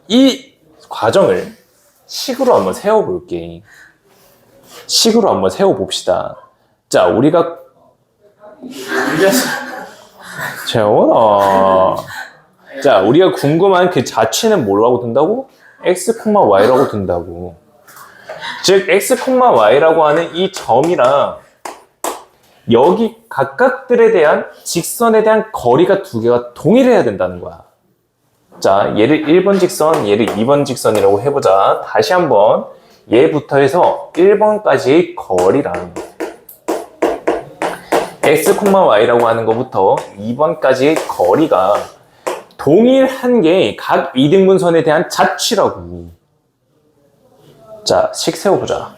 [SPEAKER 1] 이 과정을 식으로 한번 세워볼게. 식으로 한번 세워봅시다. 자, 우리가 재원아. 자, 우리가 궁금한 그 자취는 뭐라고 둔다고? x, y라고 둔다고. 즉, x, y라고 하는 이 점이랑 여기 각각들에 대한 직선에 대한 거리가 두 개가 동일해야 된다는 거야. 자, 얘를 1번 직선, 얘를 2번 직선이라고 해보자. 다시 한번 얘부터 해서 1번까지의 거리랑 x, y라고 하는 것부터 2번까지의 거리가 동일한 게 각 이등분선에 대한 자취라고. 자, 식 세워보자.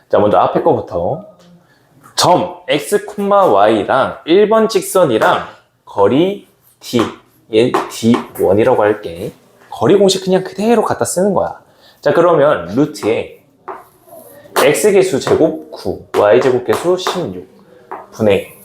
[SPEAKER 1] 자, 먼저 앞에 거부터. 점 x, y랑 1번 직선이랑 거리 d, 얘 d1이라고 할게. 거리 공식 그냥 그대로 갖다 쓰는 거야. 자, 그러면 루트에 x계수 제곱 9, y제곱계수 16 분의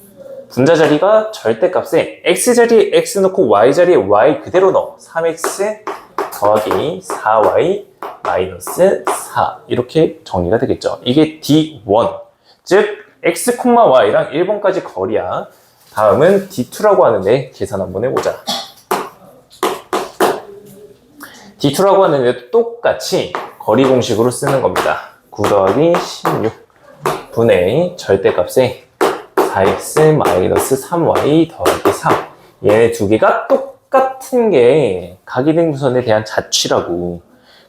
[SPEAKER 1] 분자 자리가 절대값에 x자리에 x 넣고 y자리에 y 그대로 넣어. 3x 더하기 4y 마이너스 4 이렇게 정리가 되겠죠. 이게 D1, 즉 x, y랑 1번까지 거리야. 다음은 D2라고 하는데 계산 한번 해보자. D2라고 하는데 똑같이 거리 공식으로 쓰는 겁니다. 9 더하기 16 분의 절대값에 4x 마이너스 3y 더하기 3. 얘네 두 개가 똑같은 게 각이등분선에 대한 자취라고.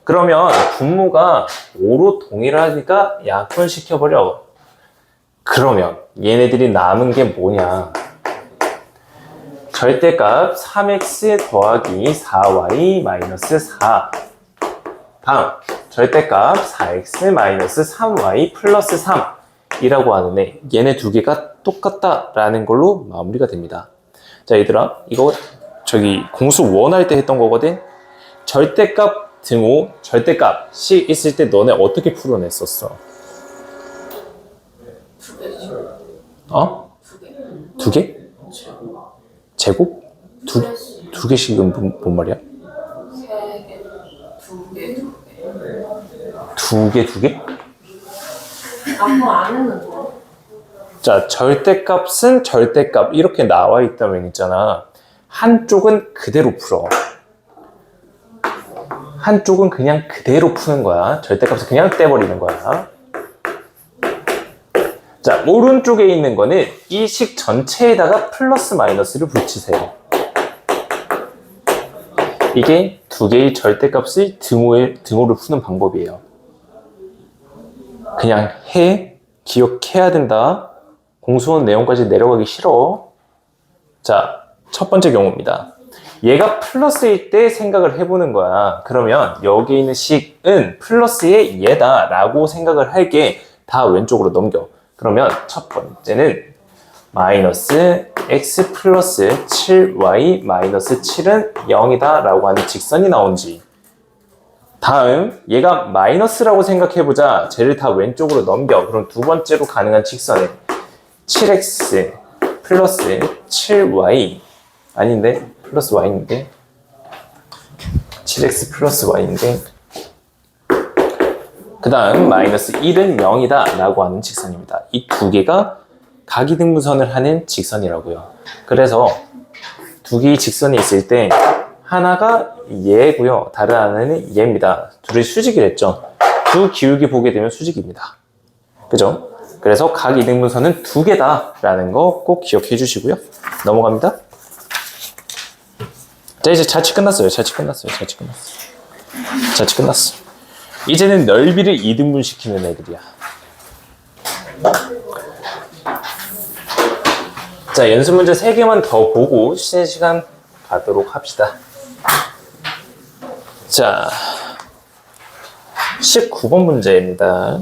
[SPEAKER 1] 그러면 분모가 5로 동일하니까 약분시켜버려. 그러면 얘네들이 남은 게 뭐냐? 절대값 3x 더하기 4y 마이너스 4. 다음 절대값 4x 마이너스 3y 플러스 3 이라고 하는데 얘네 두 개가 똑같다라는 걸로 마무리가 됩니다. 자, 얘들아, 이거 저기 공수 원할 때 했던 거거든. 절대값 등호, 절대값이 있을 때 너네 어떻게 풀어냈었어? 어? 두 개? 제곱? 두 개씩은 뭔 말이야? 두 개?
[SPEAKER 3] 아무 안 했는데.
[SPEAKER 1] 자, 절대값은 절대값 이렇게 나와 있다면 있잖아. 한쪽은 그대로 풀어. 한쪽은 그냥 그대로 푸는 거야. 절대값을 그냥 떼버리는 거야. 자, 오른쪽에 있는 거는 이 식 전체에다가 플러스 마이너스를 붙이세요. 이게 두 개의 절대값의 등호를 푸는 방법이에요. 그냥 기억해야 된다. 공수원 내용까지 내려가기 싫어. 자, 첫 번째 경우입니다. 얘가 플러스일 때 생각을 해보는 거야. 그러면 여기 있는 식은 플러스의 얘다 라고 생각을 할게. 다 왼쪽으로 넘겨. 그러면 첫 번째는 마이너스 x 플러스 7y 마이너스 7은 0이다 라고 하는 직선이 나온지. 다음 얘가 마이너스라고 생각해보자. 쟤를 다 왼쪽으로 넘겨. 그럼 두 번째로 가능한 직선은 7x 플러스 7y 아닌데? 플러스 y인데? 7x 플러스 y인데? 그 다음 마이너스 1은 0이다 라고 하는 직선입니다. 이 두 개가 각이등분선을 하는 직선이라고요. 그래서 두 개의 직선이 있을 때 하나가 얘고요. 다른 하나는 얘입니다. 둘이 수직이랬죠. 두 기울기 보게 되면 수직입니다. 그죠? 그래서 각이등분선은 두 개다 라는 거 꼭 기억해 주시고요. 넘어갑니다. 자, 이제 자취 끝났어요. 자취 끝났어. 이제는 넓이를 이등분 시키는 애들이야. 자, 연습 문제 3개만 더 보고 쉬는 시간 가도록 합시다. 자, 19번 문제입니다.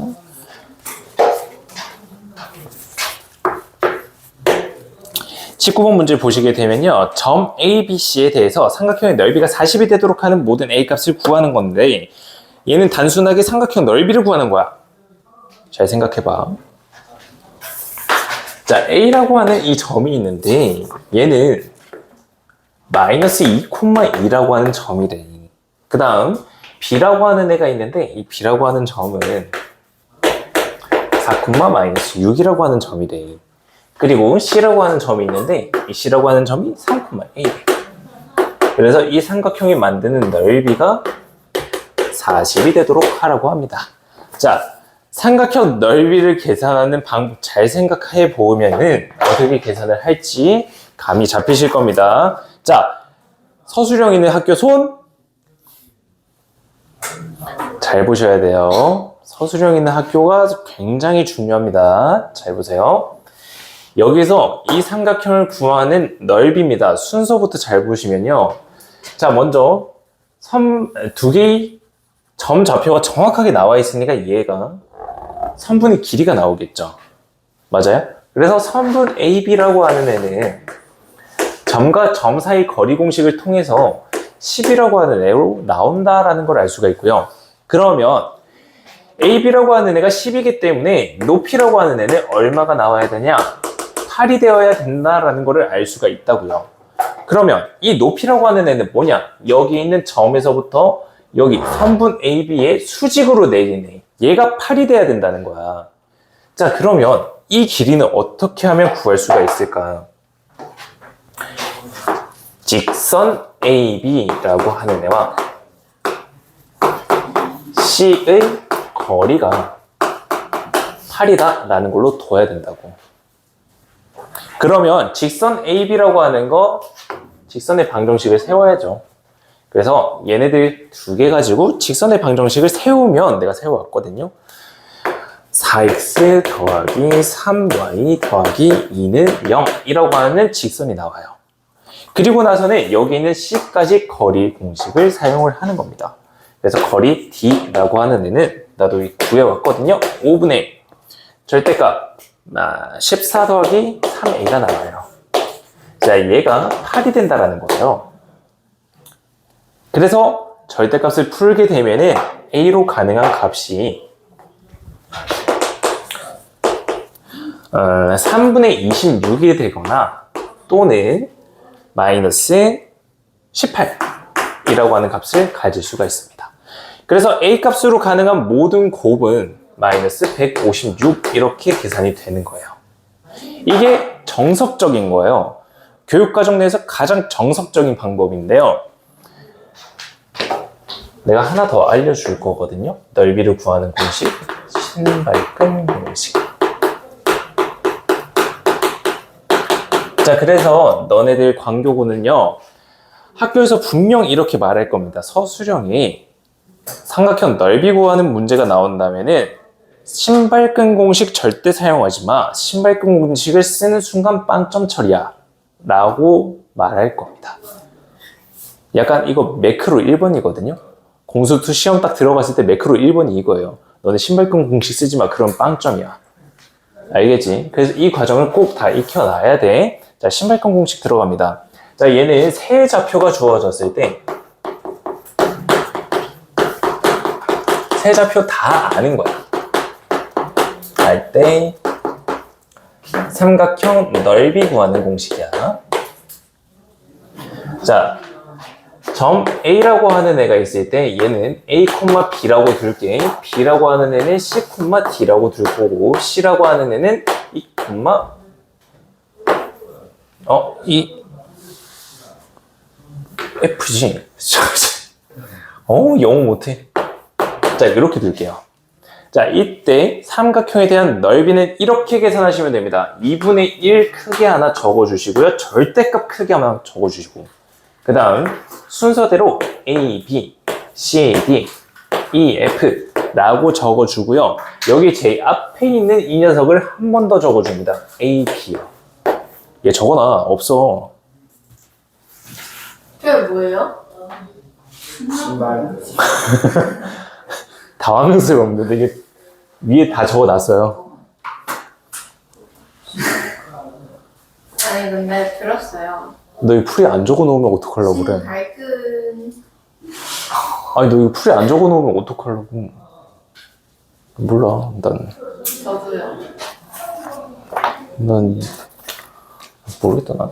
[SPEAKER 1] (19번) 문제 보시게 되면요, 점 A, B, C에 대해서 삼각형의 넓이가 40이 되도록 하는 모든 A 값을 구하는 건데 얘는 단순하게 삼각형 넓이를 구하는 거야. 잘 생각해봐. 자, A라고 하는 이 점이 있는데 얘는 마이너스 2,2라고 하는 점이래. 그 다음 B라고 하는 애가 있는데 이 B라고 하는 점은 4, 마이너스 6이라고 하는 점이래. 그리고 C라고 하는 점이 있는데 이 C라고 하는 점이 3,1. 그래서 이 삼각형이 만드는 넓이가 40이 되도록 하라고 합니다. 자, 삼각형 넓이를 계산하는 방법 잘 생각해 보면은 어떻게 계산을 할지 감이 잡히실 겁니다. 자, 서술형 있는 학교 손. 자, 잘 보셔야 돼요. 서술형 있는 학교가 굉장히 중요합니다. 잘 보세요. 여기서 이 삼각형을 구하는 넓이입니다. 순서부터 잘 보시면요. 자, 먼저 두 개의 점 좌표가 정확하게 나와 있으니까 얘가 선분의 길이가 나오겠죠. 맞아요? 그래서 선분 AB라고 하는 애는 점과 점 사이 거리 공식을 통해서 10이라고 하는 애로 나온다라는 걸 알 수가 있고요. 그러면 AB라고 하는 애가 10이기 때문에 높이라고 하는 애는 얼마가 나와야 되냐? 8이 되어야 된다라는 걸 알 수가 있다고요. 그러면 이 높이라고 하는 애는 뭐냐? 여기 있는 점에서부터 여기 선분 AB의 수직으로 내린 애. 얘가 8이 돼야 된다는 거야. 자, 그러면 이 길이는 어떻게 하면 구할 수가 있을까? 직선 AB라고 하는 애와 C의 거리가 8이다 라는 걸로 둬야 된다고. 그러면 직선 AB라고 하는 거 직선의 방정식을 세워야죠. 그래서 얘네들 두 개 가지고 직선의 방정식을 세우면 내가 세워왔거든요. 4x 더하기 3y 더하기 2는 0이라고 하는 직선이 나와요. 그리고 나서는 여기 있는 C까지 거리 공식을 사용을 하는 겁니다. 그래서 거리 D라고 하는 애는 나도 구해왔거든요. 5분의 절대값 14 더하기 3a가 나와요. 자, 얘가 8이 된다라는 거예요. 그래서 절대값을 풀게 되면은 a로 가능한 값이 3분의 26이 되거나 또는 마이너스 18이라고 하는 값을 가질 수가 있습니다. 그래서 a 값으로 가능한 모든 곱은 마이너스 156 이렇게 계산이 되는 거예요. 이게 정석적인 거예요. 교육과정 내에서 가장 정석적인 방법인데요. 내가 하나 더 알려줄 거거든요. 넓이를 구하는 공식, 신발끈 공식. 자, 그래서 너네들 광교고는요, 학교에서 분명 이렇게 말할 겁니다. 서술형이 삼각형 넓이 구하는 문제가 나온다면은 신발끈 공식 절대 사용하지 마. 신발끈 공식을 쓰는 순간 빵점 처리야. 라고 말할 겁니다. 약간 이거 매크로 1번이거든요. 공수투 시험 딱 들어갔을 때 매크로 1번이 이거예요. 너네 신발끈 공식 쓰지 마. 그럼 빵점이야. 알겠지? 그래서 이 과정을 꼭 다 익혀놔야 돼. 자, 신발끈 공식 들어갑니다. 자, 얘는 세 좌표가 주어졌을 때 세 좌표 다 아는 거야. 할 때 삼각형 넓이 구하는 공식이야. 자, 점 A라고 하는 애가 있을 때 얘는 A, B라고 둘게. B라고 하는 애는 C, D라고 둘 거고 C라고 하는 애는 E, F지. 영어 못해. 자, 이렇게 둘게요. 자, 이때 삼각형에 대한 넓이는 이렇게 계산하시면 됩니다. 2분의 1 크게 하나 적어주시고요. 절대값 크게 하나 적어주시고, 그 다음 순서대로 A, B, C, D, E, F 라고 적어주고요. 여기 제일 앞에 있는 이 녀석을 한 번 더 적어줍니다. A, B요. 얘 적어놔. 없어.
[SPEAKER 3] 그게 뭐예요?
[SPEAKER 2] 신발.
[SPEAKER 1] 당황스러운데 이게 위에 다 적어놨어요.
[SPEAKER 3] 아니 근데 들었어요.
[SPEAKER 1] 너 이거 풀이 안 적어놓으면 어떡하려고 그래.
[SPEAKER 3] 발끈.
[SPEAKER 1] 아니 너 이거 풀이 안 적어놓으면 어떡하려고. 몰라.
[SPEAKER 3] 저도요.
[SPEAKER 1] 난 모르겠다. 난.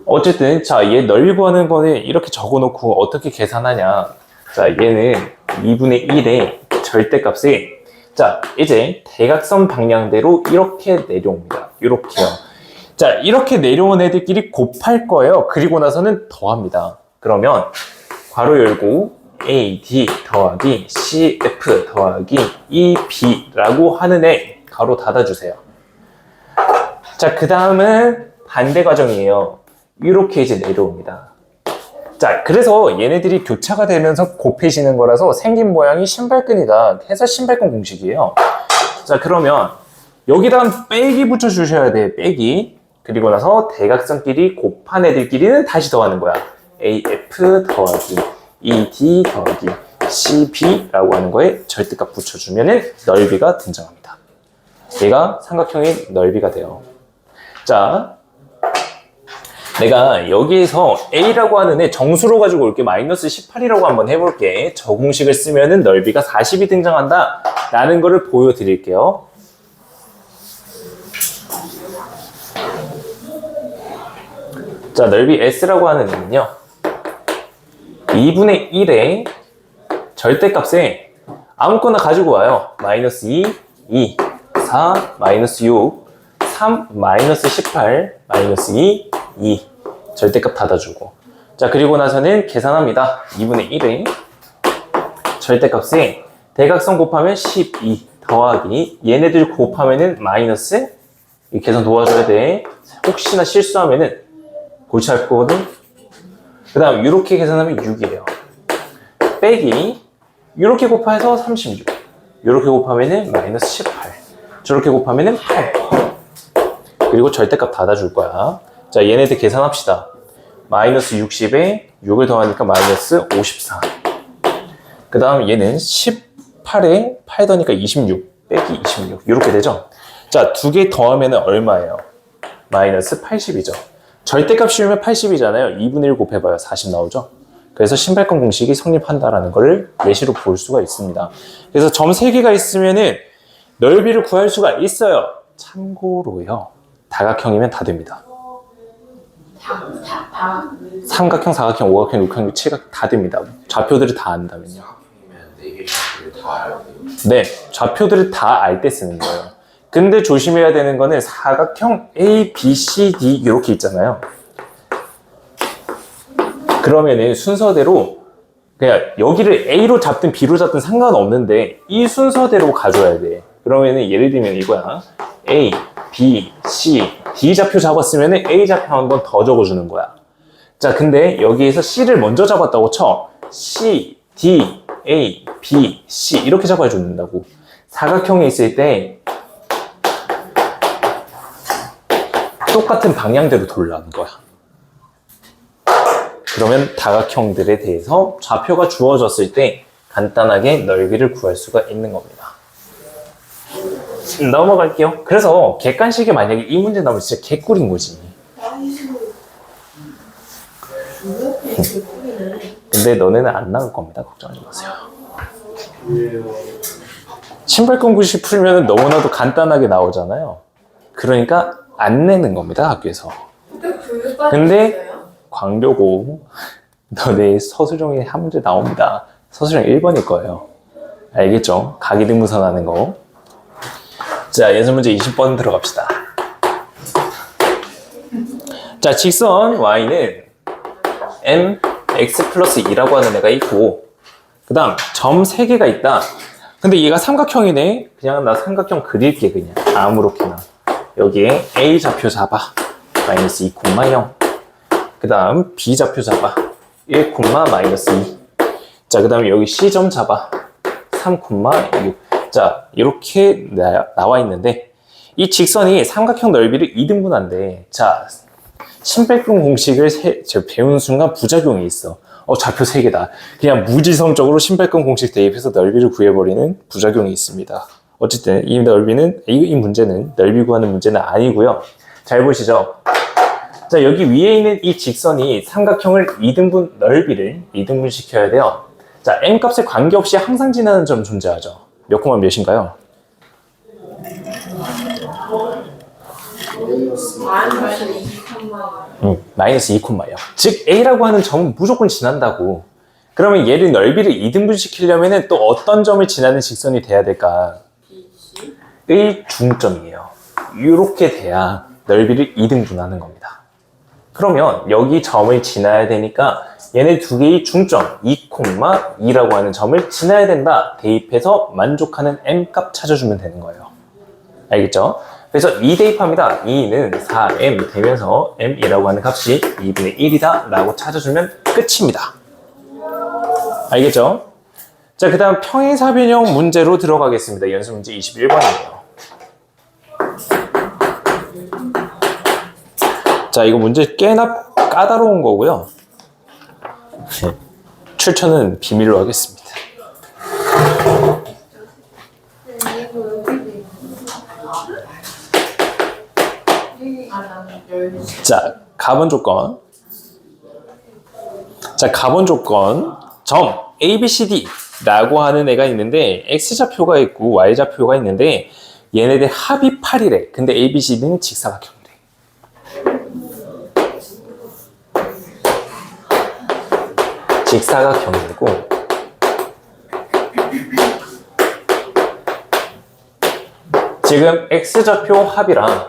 [SPEAKER 1] 어쨌든 자, 얘 넓이 구하는 거는 이렇게 적어놓고 어떻게 계산하냐. 자, 얘는 2분의 1의 절대값이, 자, 이제 대각선 방향대로 이렇게 내려옵니다. 이렇게요. 자, 이렇게 내려온 애들끼리 곱할 거예요. 그리고 나서는 더합니다. 그러면 괄호 열고 AD 더하기 CF 더하기 EB라고 하는 애 가로 닫아주세요. 자, 그 다음은 반대 과정이에요. 이렇게 이제 내려옵니다. 자, 그래서 얘네들이 교차가 되면서 곱해지는 거라서 생긴 모양이 신발끈이다 해서 신발끈 공식이에요. 자, 그러면 여기다 빼기 붙여주셔야 돼. 빼기. 그리고 나서 대각선끼리 곱한 애들끼리는 다시 더하는 거야. AF 더하기 ED 더하기 CB라고 하는 거에 절대값 붙여주면은 넓이가 등장합니다. 얘가 삼각형의 넓이가 돼요. 자, 내가 여기에서 A라고 하는 애 정수로 가지고 올게. 마이너스 18이라고 한번 해볼게. 저 공식을 쓰면은 넓이가 40이 등장한다 라는 거를 보여드릴게요. 자, 넓이 S라고 하는 애는요 2분의 1의 절대값에 아무거나 가지고 와요. 마이너스 2, 2, 4, 마이너스 6, 3, 마이너스 18, 마이너스 2, 2 절대값 닫아주고. 자, 그리고 나서는 계산합니다. 2분의 1의 절대값에 대각선 곱하면 12 더하기 얘네들 곱하면은 마이너스, 이 계산 도와줘야 돼. 혹시나 실수하면은 골치 할 거거든. 그 다음 이렇게 계산하면 6이에요. 빼기 이렇게 곱해서 36, 이렇게 곱하면은 마이너스 18, 저렇게 곱하면은 8. 그리고 절대값 닫아줄 거야. 자, 얘네들 계산합시다. 마이너스 60에 6을 더하니까 마이너스 54. 그 다음 얘는 18에 8 더하니까 26 빼기 26 이렇게 되죠. 자, 두 개 더하면 얼마예요? 마이너스 80이죠. 절대값 씌우면 80이잖아요. 2분의 1 곱해봐요. 40 나오죠. 그래서 신발끈 공식이 성립한다라는 것을 예시로 볼 수가 있습니다. 그래서 점 3개가 있으면은 넓이를 구할 수가 있어요. 참고로요. 다각형이면 다 됩니다. 삼각형, 사각형, 오각형, 육각형, 칠각형 다 됩니다. 좌표들을 다 안다면요. 네, 좌표들을 다 알 때 쓰는 거예요. 근데 조심해야 되는 거는 사각형 A, B, C, D 이렇게 있잖아요. 그러면은 순서대로 그냥 여기를 A로 잡든 B로 잡든 상관없는데 이 순서대로 가져야 돼. 그러면은 예를 들면 이거야. A, B, C, D 좌표 잡았으면은 A 좌표 한 번 더 적어주는 거야. 자, 근데 여기에서 C를 먼저 잡았다고 쳐. C, D, A, B, C 이렇게 잡아야 준다고. 사각형에 있을 때 똑같은 방향대로 돌아가는 거야. 그러면 다각형들에 대해서 좌표가 주어졌을 때 간단하게 넓이를 구할 수가 있는 겁니다. 넘어갈게요. 그래서 객관식에 만약에 이 문제 나오면 진짜 개꿀인 거지. 근데 너네는 안 나올 겁니다. 걱정하지 마세요. 신발끈 구식 풀면 너무나도 간단하게 나오잖아요. 그러니까 안 내는 겁니다. 학교에서. 근데 광교고 너네 서술형에 한 문제 나옵니다. 서술형 1번일 거예요. 알겠죠? 가기등무선 하는 거. 자, 예술 문제 20번 들어갑시다. 자, 직선 y는 mx 플러스 2라고 하는 애가 있고 그 다음 점 3개가 있다. 근데 얘가 삼각형이네. 그냥 나 삼각형 그릴게. 그냥 아무렇게나. 여기에 A 좌표 잡아. 마이너스 2, 0. 그 다음 B 좌표 잡아. 1, 마이너스 2. 자, 그 다음에 여기 C점 잡아. 3, 6. 자, 이렇게 나와 있는데 이 직선이 삼각형 넓이를 2등분한대. 자, 신발끈 공식을 배운 순간 부작용이 있어. 좌표 3개다. 그냥 무지성적으로 신발끈 공식 대입해서 넓이를 구해버리는 부작용이 있습니다. 어쨌든 이 넓이는, 이 문제는 넓이 구하는 문제는 아니고요. 잘 보시죠. 자, 여기 위에 있는 이 직선이 삼각형을 2등분, 넓이를 2등분 시켜야 돼요. 자, m 값에 관계없이 항상 지나는 점 존재하죠. 몇 콤마 몇인가요? 마이너스 2콤마요. 즉 A라고 하는 점은 무조건 지난다고. 그러면 얘를 넓이를 2등분 시키려면 또 어떤 점을 지나는 직선이 돼야 될까? 의 중점이에요. 이렇게 돼야 넓이를 2등분하는 겁니다. 그러면 여기 점을 지나야 되니까 얘네 두 개의 중점 2,2라고 하는 점을 지나야 된다. 대입해서 만족하는 m 값 찾아주면 되는 거예요. 알겠죠? 그래서 2 대입합니다. 2는 4m 되면서 m이라고 하는 값이 2분의 1이다 라고 찾아주면 끝입니다. 알겠죠? 자, 그 다음 평행사변형 문제로 들어가겠습니다. 연습 문제 21번이에요. 자, 이거 문제 꽤나 까다로운 거고요. 출처는 비밀로 하겠습니다. 자, 가번 조건. 자, 가번 조건. 점 A, B, C, D 라고 하는 애가 있는데 X좌표가 있고 Y좌표가 있는데 얘네들 합이 8이래. 근데 A, B, C, D는 직사각형이래. 직사각형이고 지금 X좌표 합이랑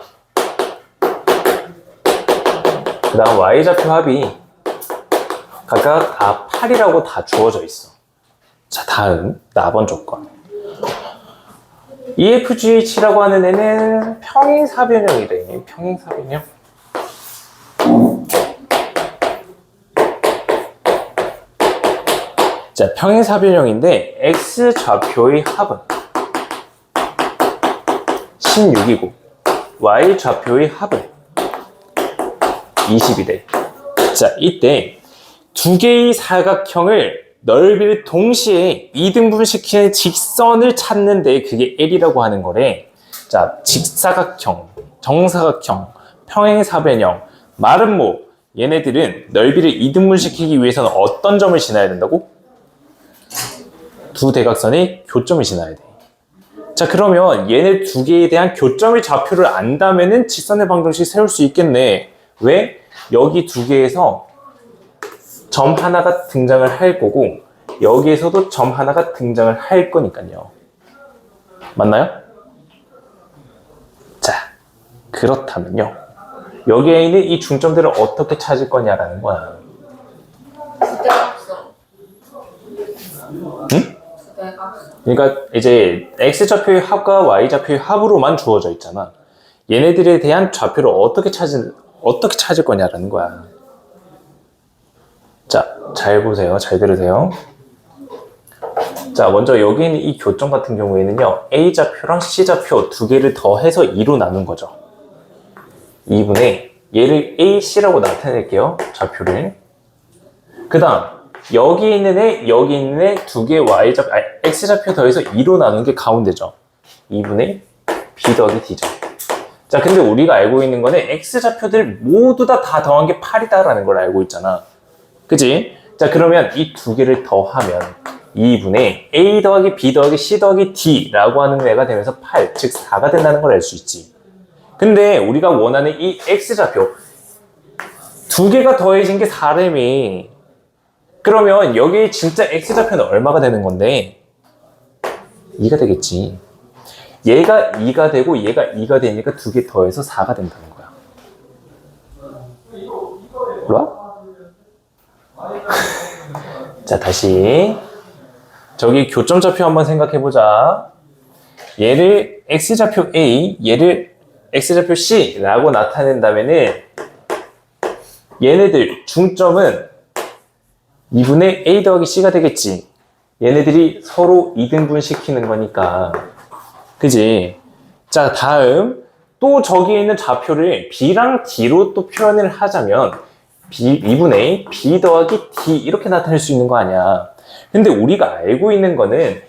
[SPEAKER 1] 그 다음 Y좌표 합이 각각 다 8이라고 다 주어져 있어. 자, 다음 나번 조건. EFGH라고 하는 애는 평행사변형이래. 평행사변형. 자, 평행사변형인데 X좌표의 합은 16이고 Y좌표의 합은 20이래. 자, 이때 두 개의 사각형을 넓이를 동시에 이등분시키는 직선을 찾는데 그게 L이라고 하는 거래. 자, 직사각형, 정사각형, 평행사변형, 말은 뭐 얘네들은 넓이를 이등분시키기 위해서는 어떤 점을 지나야 된다고? 두 대각선의 교점을 지나야 돼. 자, 그러면 얘네 두 개에 대한 교점의 좌표를 안다면은 직선의 방정식 세울 수 있겠네. 왜? 여기 두 개에서 점 하나가 등장을 할 거고 여기에서도 점 하나가 등장을 할 거니까요. 맞나요? 자, 그렇다면요. 여기에 있는 이 중점들을 어떻게 찾을 거냐라는 거야. 응? 그러니까 이제 X좌표의 합과 Y좌표의 합으로만 주어져 있잖아. 얘네들에 대한 좌표를 어떻게 찾을 거냐라는 거야. 자, 잘 보세요. 잘 들으세요. 자, 먼저 여기 있는 이 교점 같은 경우에는요. A좌표랑 C좌표 두 개를 더해서 2로 나눈 거죠. 2분의 얘를 AC라고 나타낼게요. 좌표를. 그 다음 여기 있는 애 두 개 X좌표 더해서 2로 나눈 게 가운데죠. 2분의 B 더하기 D죠. 자, 근데 우리가 알고 있는 거는 X좌표들 모두 다 더한 게 8이다라는 걸 알고 있잖아. 그치? 자, 그러면 이 두 개를 더하면 2분의 A 더하기 B 더하기 C 더하기 D라고 하는 애가 되면서 8, 즉 4가 된다는 걸 알 수 있지. 근데 우리가 원하는 이 X좌표 두 개가 더해진 게 4래미. 그러면 여기 진짜 X좌표는 얼마가 되는 건데? 2가 되겠지. 얘가 2가 되고 얘가 2가 되니까 두 개 더해서 4가 된다는 거야. 몰라? 자, 다시 저기 교점좌표 한번 생각해보자. 얘를 X좌표 A, 얘를 X좌표 C라고 나타낸다면은 얘네들 중점은 2분의 A 더하기 C가 되겠지. 얘네들이 서로 이등분 시키는 거니까. 그지? 자, 다음 또 저기에 있는 좌표를 B랑 D로 또 표현을 하자면 2분의 B 더하기 D 이렇게 나타낼 수 있는 거 아니야. 근데 우리가 알고 있는 거는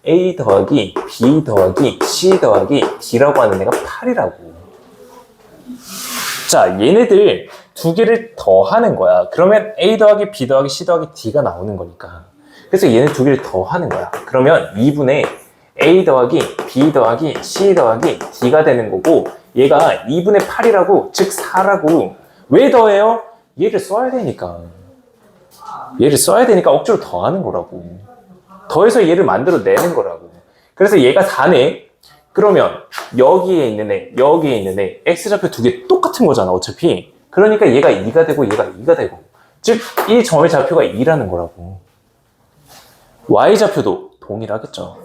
[SPEAKER 1] A 더하기 B 더하기 C 더하기 D라고 하는 애가 8이라고. 자, 얘네들 두 개를 더하는 거야. 그러면 A 더하기 B 더하기 C 더하기 D가 나오는 거니까. 그래서 얘네 두 개를 더하는 거야. 그러면 2분의 A 더하기 B 더하기 C 더하기 D가 되는 거고 얘가 2분의 8이라고, 즉 4라고. 왜 더해요? 얘를 써야 되니까. 얘를 써야 되니까 억지로 더하는 거라고. 더해서 얘를 만들어내는 거라고. 그래서 얘가 4네. 그러면 여기에 있는 애, X좌표 두 개 똑같은 거잖아, 어차피. 그러니까 얘가 2가 되고 얘가 2가 되고. 즉, 이 점의 좌표가 2라는 거라고. Y좌표도 동일하겠죠.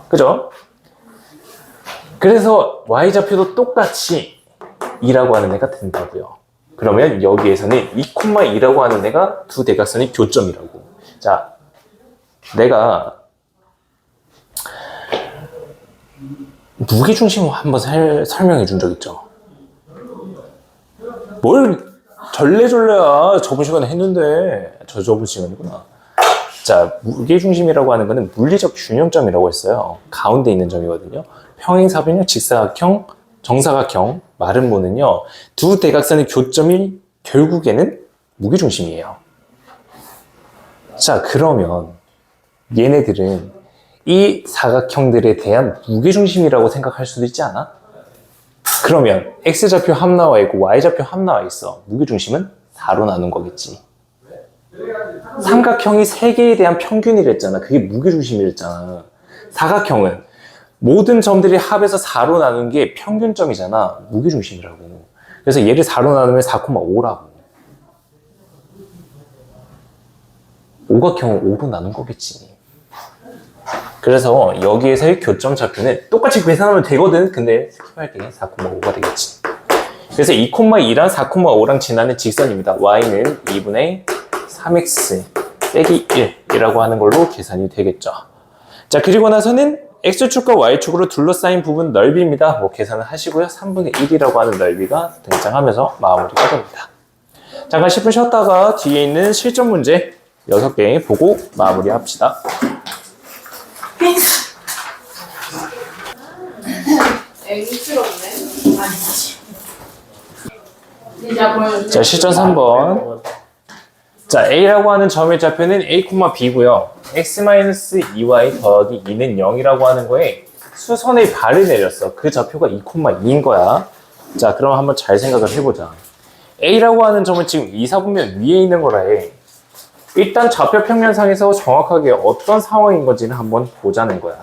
[SPEAKER 1] 그죠? 그래서 Y좌표도 똑같이 2라고 하는 애가 된다고요. 그러면 여기에서는 2,2라고 하는 애가 두 대각선의 교점이라고. 자, 내가 무게중심을 한번 설명해 준 적 있죠? 뭘 절레절레야. 저번 시간에 했는데. 저번 시간이구나. 자, 무게중심이라고 하는 거는 물리적 균형점이라고 했어요. 가운데 있는 점이거든요. 평행사변형, 직사각형, 정사각형, 마름모는요, 두 대각선의 교점이 결국에는 무게중심이에요. 자, 그러면 얘네들은 이 사각형들에 대한 무게중심이라고 생각할 수도 있지 않아? 그러면 X좌표 합 나와 있고 Y좌표 합 나와 있어. 무게중심은 4로 나눈 거겠지. 삼각형이 3개에 대한 평균이랬잖아. 그게 무게중심이랬잖아. 사각형은 모든 점들이 합해서 4로 나눈 게 평균점이잖아. 무게중심이라고. 그래서 얘를 4로 나누면 4,5라고. 오각형은 5로 나눈 거겠지. 그래서 여기에서의 교점 좌표는 똑같이 계산하면 되거든. 근데 스킵할게. 4,5가 되겠지. 그래서 2,2랑 4,5랑 지나는 직선입니다. y는 2분의 3x 빼기 1이라고 하는 걸로 계산이 되겠죠. 자, 그리고 나서는 x축과 y축으로 둘러싸인 부분 넓이입니다. 뭐 계산을 하시고요. 3분의 1이라고 하는 넓이가 등장하면서 마무리가 됩니다. 잠깐 10분 쉬었다가 뒤에 있는 실전 문제 6개 보고 마무리합시다.
[SPEAKER 3] 애기스럽네. 아니지. 이제 보여줘.
[SPEAKER 1] 자, 실전 3번. 자, A라고 하는 점의 좌표는 A, B고요. x-2y 더하기 2는 0이라고 하는 거에 수선의 발을 내렸어. 그 좌표가 2,2인 거야. 자, 그럼 한번 잘 생각을 해보자. A라고 하는 점은 지금 이사분면 위에 있는 거라 해. 일단 좌표 평면상에서 정확하게 어떤 상황인 건지는 한번 보자는 거야.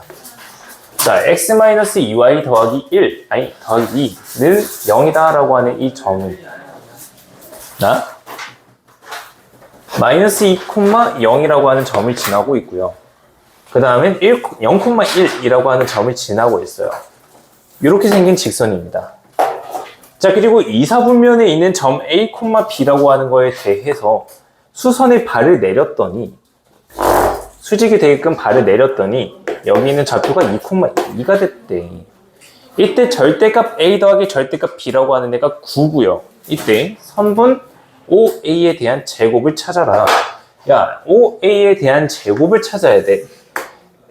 [SPEAKER 1] 자, x-2y 더하기 1, 아니, 더하기 2는 0이다 라고 하는 이 점은 마이너스 2,0이라고 하는 점을 지나고 있고요. 그 다음엔 0,1이라고 하는 점을 지나고 있어요. 이렇게 생긴 직선입니다. 자, 그리고 이사분면에 있는 점 A, B라고 하는 거에 대해서 수선의 발을 내렸더니, 수직이 되게끔 발을 내렸더니 여기 있는 좌표가 2,2가 됐대. 이때 절대값 A 더하기 절대값 B라고 하는 애가 9고요. 이때 선분 OA에 대한 제곱을 찾아라. 야, OA에 대한 제곱을 찾아야 돼.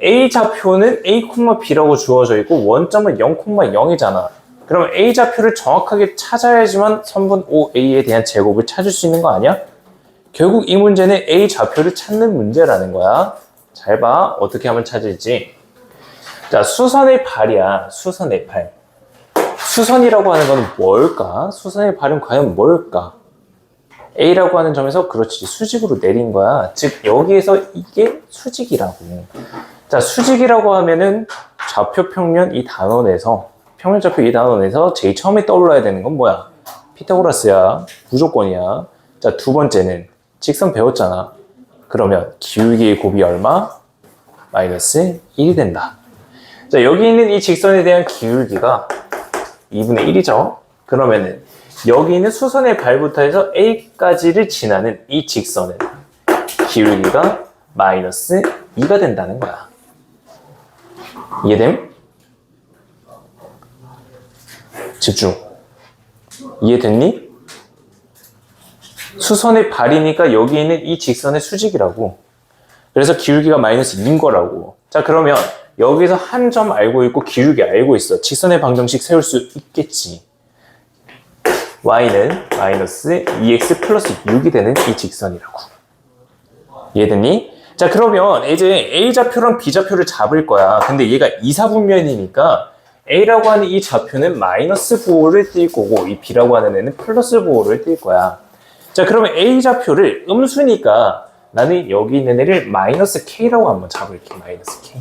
[SPEAKER 1] A 좌표는 A, B라고 주어져 있고 원점은 0,0이잖아. 그럼 A 좌표를 정확하게 찾아야지만 선분 OA에 대한 제곱을 찾을 수 있는 거 아니야? 결국 이 문제는 A 좌표를 찾는 문제라는 거야. 잘 봐. 어떻게 하면 찾을지. 자, 수선의 발이야. 수선의 발. 수선이라고 하는 건 뭘까? 수선의 발은 과연 뭘까? A라고 하는 점에서 그렇지 수직으로 내린 거야. 즉 여기에서 이게 수직이라고. 자, 수직이라고 하면은 좌표 평면 이 단원에서 평면 좌표 이 단원에서 제일 처음에 떠올라야 되는 건 뭐야? 피타고라스야. 무조건이야. 자, 두 번째는 직선 배웠잖아. 그러면 기울기의 곱이 얼마? 마이너스 1이 된다. 자, 여기 있는 이 직선에 대한 기울기가 2분의 1이죠. 그러면은 여기 있는 수선의 발부터 해서 A까지를 지나는 이 직선은 기울기가 마이너스 2가 된다는 거야. 이해됨? 집중. 이해됐니? 수선의 발이니까 여기 있는 이 직선의 수직이라고. 그래서 기울기가 마이너스 2인 거라고. 자, 그러면 여기서 한 점 알고 있고 기울기 알고 있어. 직선의 방정식 세울 수 있겠지. y는 마이너스 2x 플러스 6이 되는 이 직선이라고. 이해됐니? 자, 그러면 이제 A좌표랑 B좌표를 잡을 거야. 근데 얘가 이사분면이니까 A라고 하는 이 좌표는 마이너스 부호를 띌 거고 이 B라고 하는 애는 플러스 부호를 띌 거야. 자, 그러면 A좌표를 음수니까 나는 여기 있는 애를 마이너스 K라고 한번 잡을게. 마이너스 K.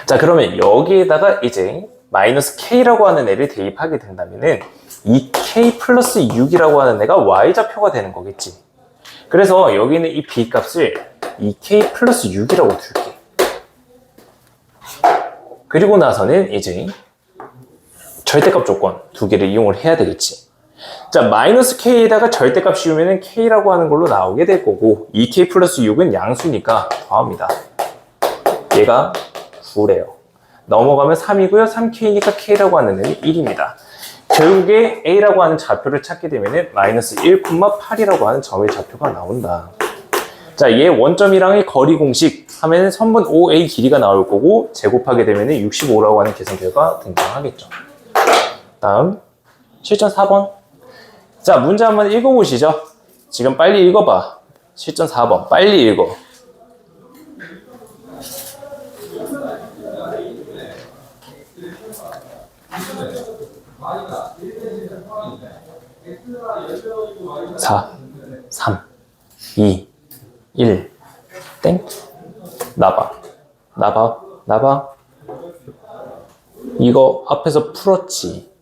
[SPEAKER 1] 자, 그러면 여기에다가 이제 마이너스 K라고 하는 애를 대입하게 된다면은 이 K 플러스 6이라고 하는 애가 Y좌표가 되는 거겠지. 그래서 여기 있는 이 B 값을 이 K 플러스 6이라고 둘게. 그리고 나서는 이제 절대값 조건 두 개를 이용을 해야 되겠지. 자, 마이너스 k에다가 절대값 씌우면 k라고 하는 걸로 나오게 될 거고 2k 플러스 6은 양수니까 더합니다. 얘가 9래요. 넘어가면 3이고요. 3k니까 k라고 하는 애는 1입니다. 결국에 a라고 하는 좌표를 찾게 되면 마이너스 1,8이라고 하는 점의 좌표가 나온다. 자, 얘 원점이랑의 거리 공식 하면 선분 OA 길이가 나올 거고 제곱하게 되면 65라고 하는 계산 결과 등장하겠죠. 다음 실전 4번. 자, 문제 한번 읽어보시죠. 지금 빨리 읽어봐. 실전 4번 빨리 읽어. 사, 3, 2, 1, 땡. 나봐. 이거 앞에서 풀었지.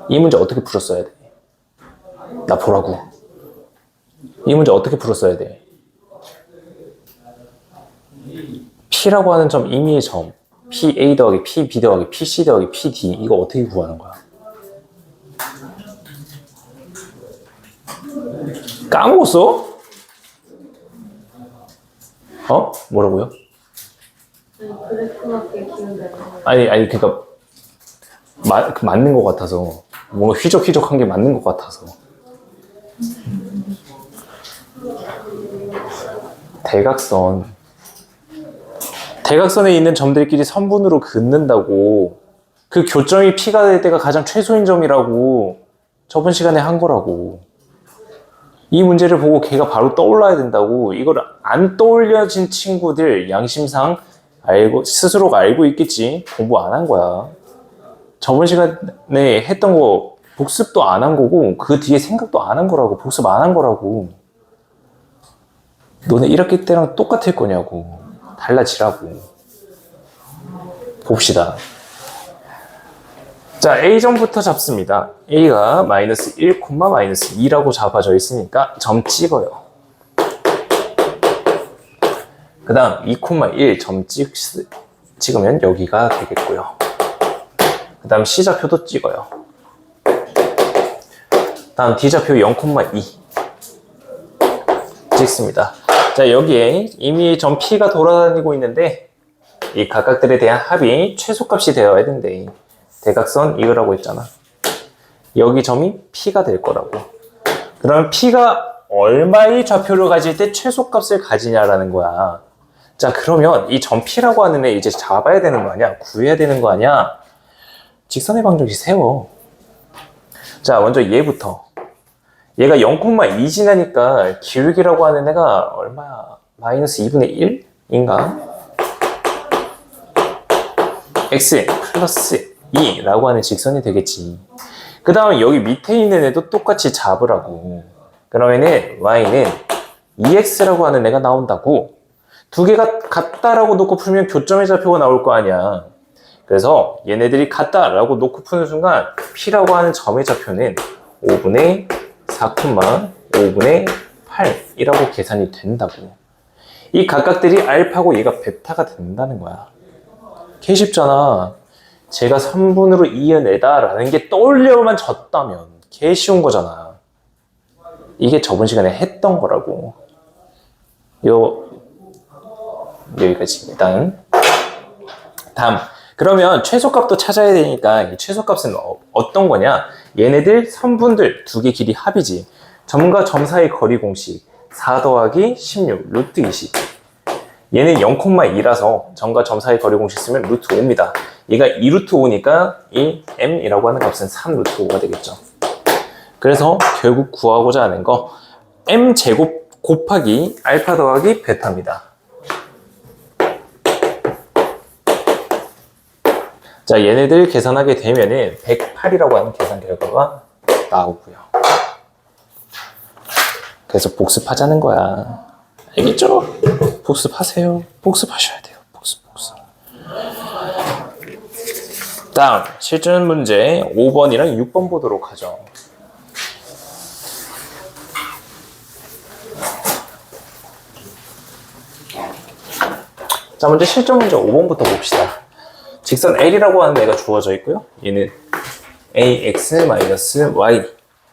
[SPEAKER 1] 이 문제 어떻게 풀었어야 돼? 나 보라고. 이 문제 어떻게 풀었어야 돼? P라고 하는 점, 임의의 점. PA 더하기 PB 더하기 PC 더하기 PD. 이거 어떻게 구하는 거야? 까먹었어? 어? 뭐라고요?
[SPEAKER 3] 그래프밖에 기억이 안 나요.
[SPEAKER 1] 아니, 그니까, 맞는 것 같아서. 뭔가 휘적휘적한 게 맞는 것 같아서. 대각선에 있는 점들끼리 선분으로 긋는다고. 그 교점이 P가 될 때가 가장 최소인 점이라고. 저번 시간에 한 거라고. 이 문제를 보고 걔가 바로 떠올라야 된다고. 이걸 안 떠올려진 친구들 양심상 스스로가 알고 있겠지. 공부 안 한 거야. 저번 시간에 했던 거 복습도 안 한 거고 그 뒤에 생각도 안 한 거라고. 복습 안 한 거라고. 너네 1학기 때랑 똑같을 거냐고. 달라지라고. 봅시다. 자, A점부터 잡습니다. A가 마이너스 1, 마이너스 2라고 잡아져 있으니까 점 찍어요. 그 다음 2,1 점 찍으면 여기가 되겠고요. 그 다음 C좌표도 찍어요. 다음 D좌표 0,2 찍습니다. 자, 여기에 이미 점 P가 돌아다니고 있는데 이 각각들에 대한 합이 최소값이 되어야 된대. 대각선 이으라고 했잖아. 여기 점이 P가 될 거라고. 그러면 P가 얼마의 좌표를 가질 때 최소값을 가지냐라는 거야. 자, 그러면 이 점 P라고 하는 애 이제 잡아야 되는 거 아니야? 구해야 되는 거 아니야? 직선의 방정식 세워. 자, 먼저 얘부터. 얘가 0,2 지나니까 기울기라고 하는 애가 얼마야? 마이너스 2분의 1인가? x 플러스 2라고 하는 직선이 되겠지. 그 다음 여기 밑에 있는 애도 똑같이 잡으라고. 그러면은 y는 2x라고 하는 애가 나온다고. 두 개가 같다라고 놓고 풀면 교점의 좌표가 나올 거 아니야. 그래서 얘네들이 같다라고 놓고 푸는 순간 P라고 하는 점의 좌표는 5분의 4, 5분의 8이라고 계산이 된다고. 이 각각들이 알파고 얘가 베타가 된다는 거야. 개 쉽잖아. 제가 3분으로 이어내다라는 게 떠올려만 졌다면 개 쉬운 거잖아. 이게 저번 시간에 했던 거라고. 여기까지. 다음. 그러면 최소값도 찾아야 되니까 이 최소값은 어떤 거냐? 얘네들 선분들 두 개 길이 합이지. 점과 점 사이 거리 공식 4 더하기 16 루트 20. 얘는 0,2라서 점과 점 사이 거리 공식 쓰면 루트 5입니다. 얘가 2 루트 5니까 이 m이라고 하는 값은 3 루트 5가 되겠죠. 그래서 결국 구하고자 하는 거 m 제곱 곱하기 알파 더하기 베타입니다. 자, 얘네들 계산하게 되면은 108이라고 하는 계산 결과가 나오고요. 그래서 복습하자는 거야. 알겠죠? 복습하세요. 복습하셔야 돼요. 복습. 다음 실전 문제 5번이랑 6번 보도록 하죠. 자, 먼저 실전 문제 5번부터 봅시다. 직선 L이라고 하는 애가 주어져 있고요. 얘는 AX-Y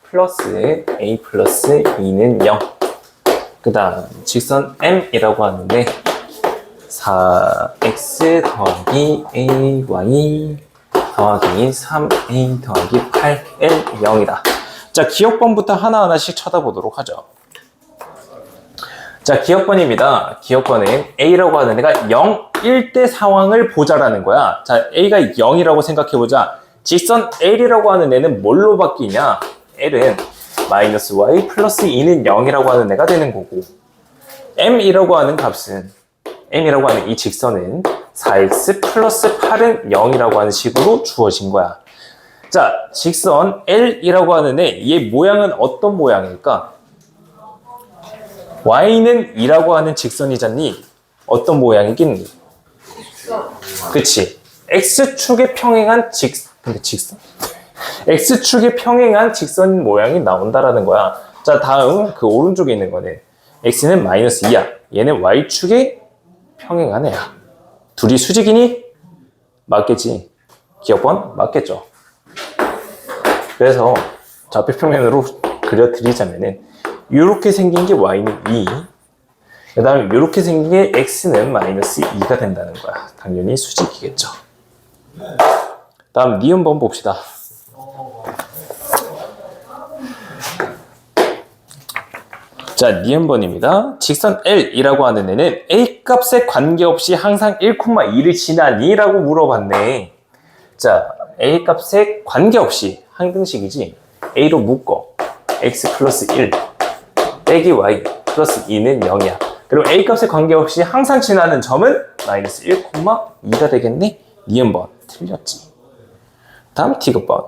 [SPEAKER 1] 플러스 a 플러스 2는 0. 그 다음 직선 m이라고 하는데 4x 더하기 ay 더하기 3a 더하기 8l 0이다. 자, 기억번부터 하나하나씩 쳐다보도록 하죠. 자, 기억번입니다. 기억번은 a라고 하는 애가 0일 때 상황을 보자라는 거야. 자, a가 0이라고 생각해보자. 직선 l이라고 하는 애는 뭘로 바뀌냐? l은 마이너스 y 플러스 2는 0이라고 하는 애가 되는 거고, m이라고 하는 값은, m이라고 하는 이 직선은 4x 플러스 8은 0이라고 하는 식으로 주어진 거야. 자, 직선 l이라고 하는 애, 얘 모양은 어떤 모양일까? y는 2라고 하는 직선이잖니? 어떤 모양이긴? 그치. x축에 평행한 직선? x축에 평행한 직선 모양이 나온다라는 거야. 자, 다음 그 오른쪽에 있는 거는 x는 마이너스 2야. 얘는 y축에 평행한 애야. 둘이 수직이니? 맞겠지. 기억번? 맞겠죠. 그래서 좌표평면으로 그려드리자면은 이렇게 생긴 게 y는 2, 그 다음에 이렇게 생긴 게 x는 마이너스 2가 된다는 거야. 당연히 수직이겠죠. 다음 니은번 봅시다. 자, 니은번입니다. 직선 L이라고 하는 애는 A 값에 관계없이 항상 1,2를 지나니? 라고 물어봤네. 자, A 값에 관계없이 항등식이지. A로 묶어. x 플러스 1 빼기 y 플러스 2는 0이야. 그럼 A 값에 관계없이 항상 지나는 점은 마이너스 1,2가 되겠네? 니은번 틀렸지. 다음 디귿번.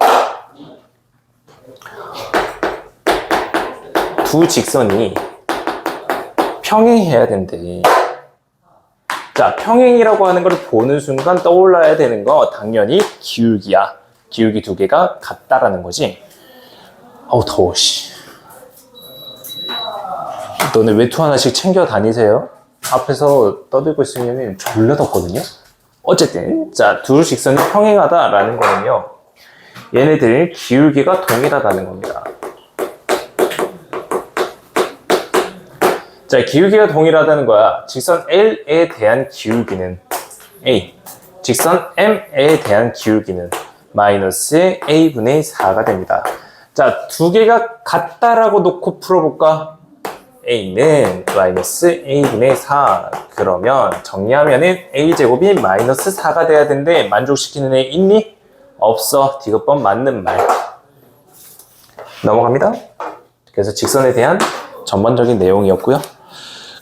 [SPEAKER 1] 두 직선이 평행해야 된대. 자, 평행이라고 하는 걸 보는 순간 떠올라야 되는 거 당연히 기울기야. 기울기 두 개가 같다라는 거지. 어우, 더워, 씨. 너네 외투 하나씩 챙겨 다니세요? 앞에서 떠들고 있으면 졸라 덥거든요? 어쨌든, 자, 두 직선이 평행하다라는 거는요, 얘네들 기울기가 동일하다는 겁니다. 자, 기울기가 동일하다는 거야. 직선 L에 대한 기울기는 A, 직선 M에 대한 기울기는 마이너스 A분의 4가 됩니다. 자, 두 개가 같다라고 놓고 풀어볼까? A는 마이너스 A분의 4. 그러면 정리하면은 A제곱이 마이너스 4가 돼야 되는데 만족시키는 애 있니? 없어. 디귿번 맞는 말. 넘어갑니다. 그래서 직선에 대한 전반적인 내용이었고요.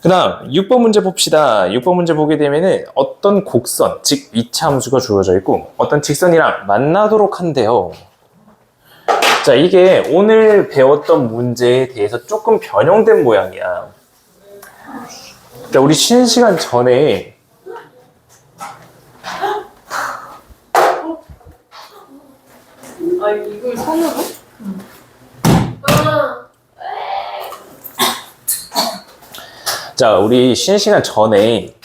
[SPEAKER 1] 그 다음 6번 문제 봅시다. 6번 문제 보게 되면은 어떤 곡선, 즉 이차 함수가 주어져 있고 어떤 직선이랑 만나도록 한대요. 자, 이게 오늘 배웠던 문제에 대해서 조금 변형된 모양이야. 자, 우리 쉬는 시간 전에
[SPEAKER 3] 아, 이걸 손으로?
[SPEAKER 1] 자, 우리 쉬는 시간 전에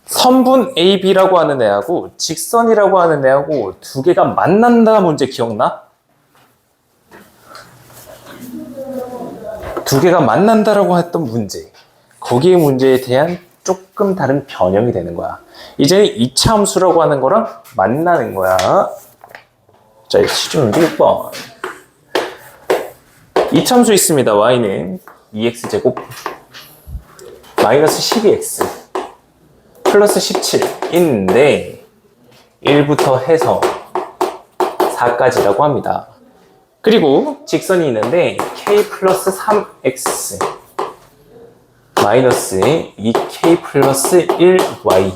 [SPEAKER 1] 선분 AB라고 하는 애하고 직선이라고 하는 애하고 두 개가 만난다 문제 기억나? 두 개가 만난다라고 했던 문제. 거기의 문제에 대한 조금 다른 변형이 되는 거야. 이제는 이차 함수라고 하는 거랑 만나는 거야. 자, 시중 6번. 이차 함수 있습니다. y는 2x제곱 마이너스 12x 플러스 17인데 1부터 해서 4까지라고 합니다. 그리고 직선이 있는데 k 플러스 3x 마이너스 2k 플러스 1y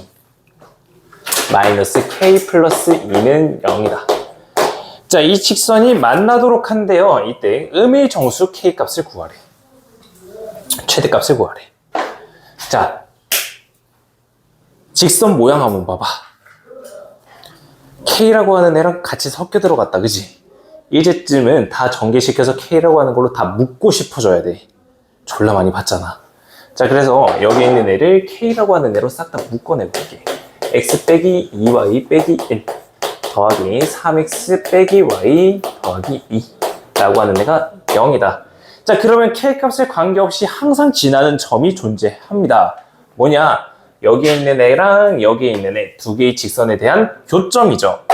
[SPEAKER 1] 마이너스 k 플러스 2는 0이다. 자, 이 직선이 만나도록 한대요. 이때 음일정수 k 값을 구하래. 최대값을 구하래. 자, 직선 모양 한번 봐봐. K라고 하는 애랑 같이 섞여 들어갔다, 그지? 이제쯤은 다 전개시켜서 K라고 하는 걸로 다 묶고 싶어져야 돼. 졸라 많이 봤잖아. 자, 그래서 여기 있는 애를 K라고 하는 애로 싹 다 묶어내볼게. X 빼기 2Y 빼기 1 더하기 3X 빼기 Y 더하기 2. 자, 라고 하는 애가 0이다. 자, 그러면 K값에 관계없이 항상 지나는 점이 존재합니다. 뭐냐? 여기에 있는 애랑 여기에 있는 애 두 개의 직선에 대한 교점이죠.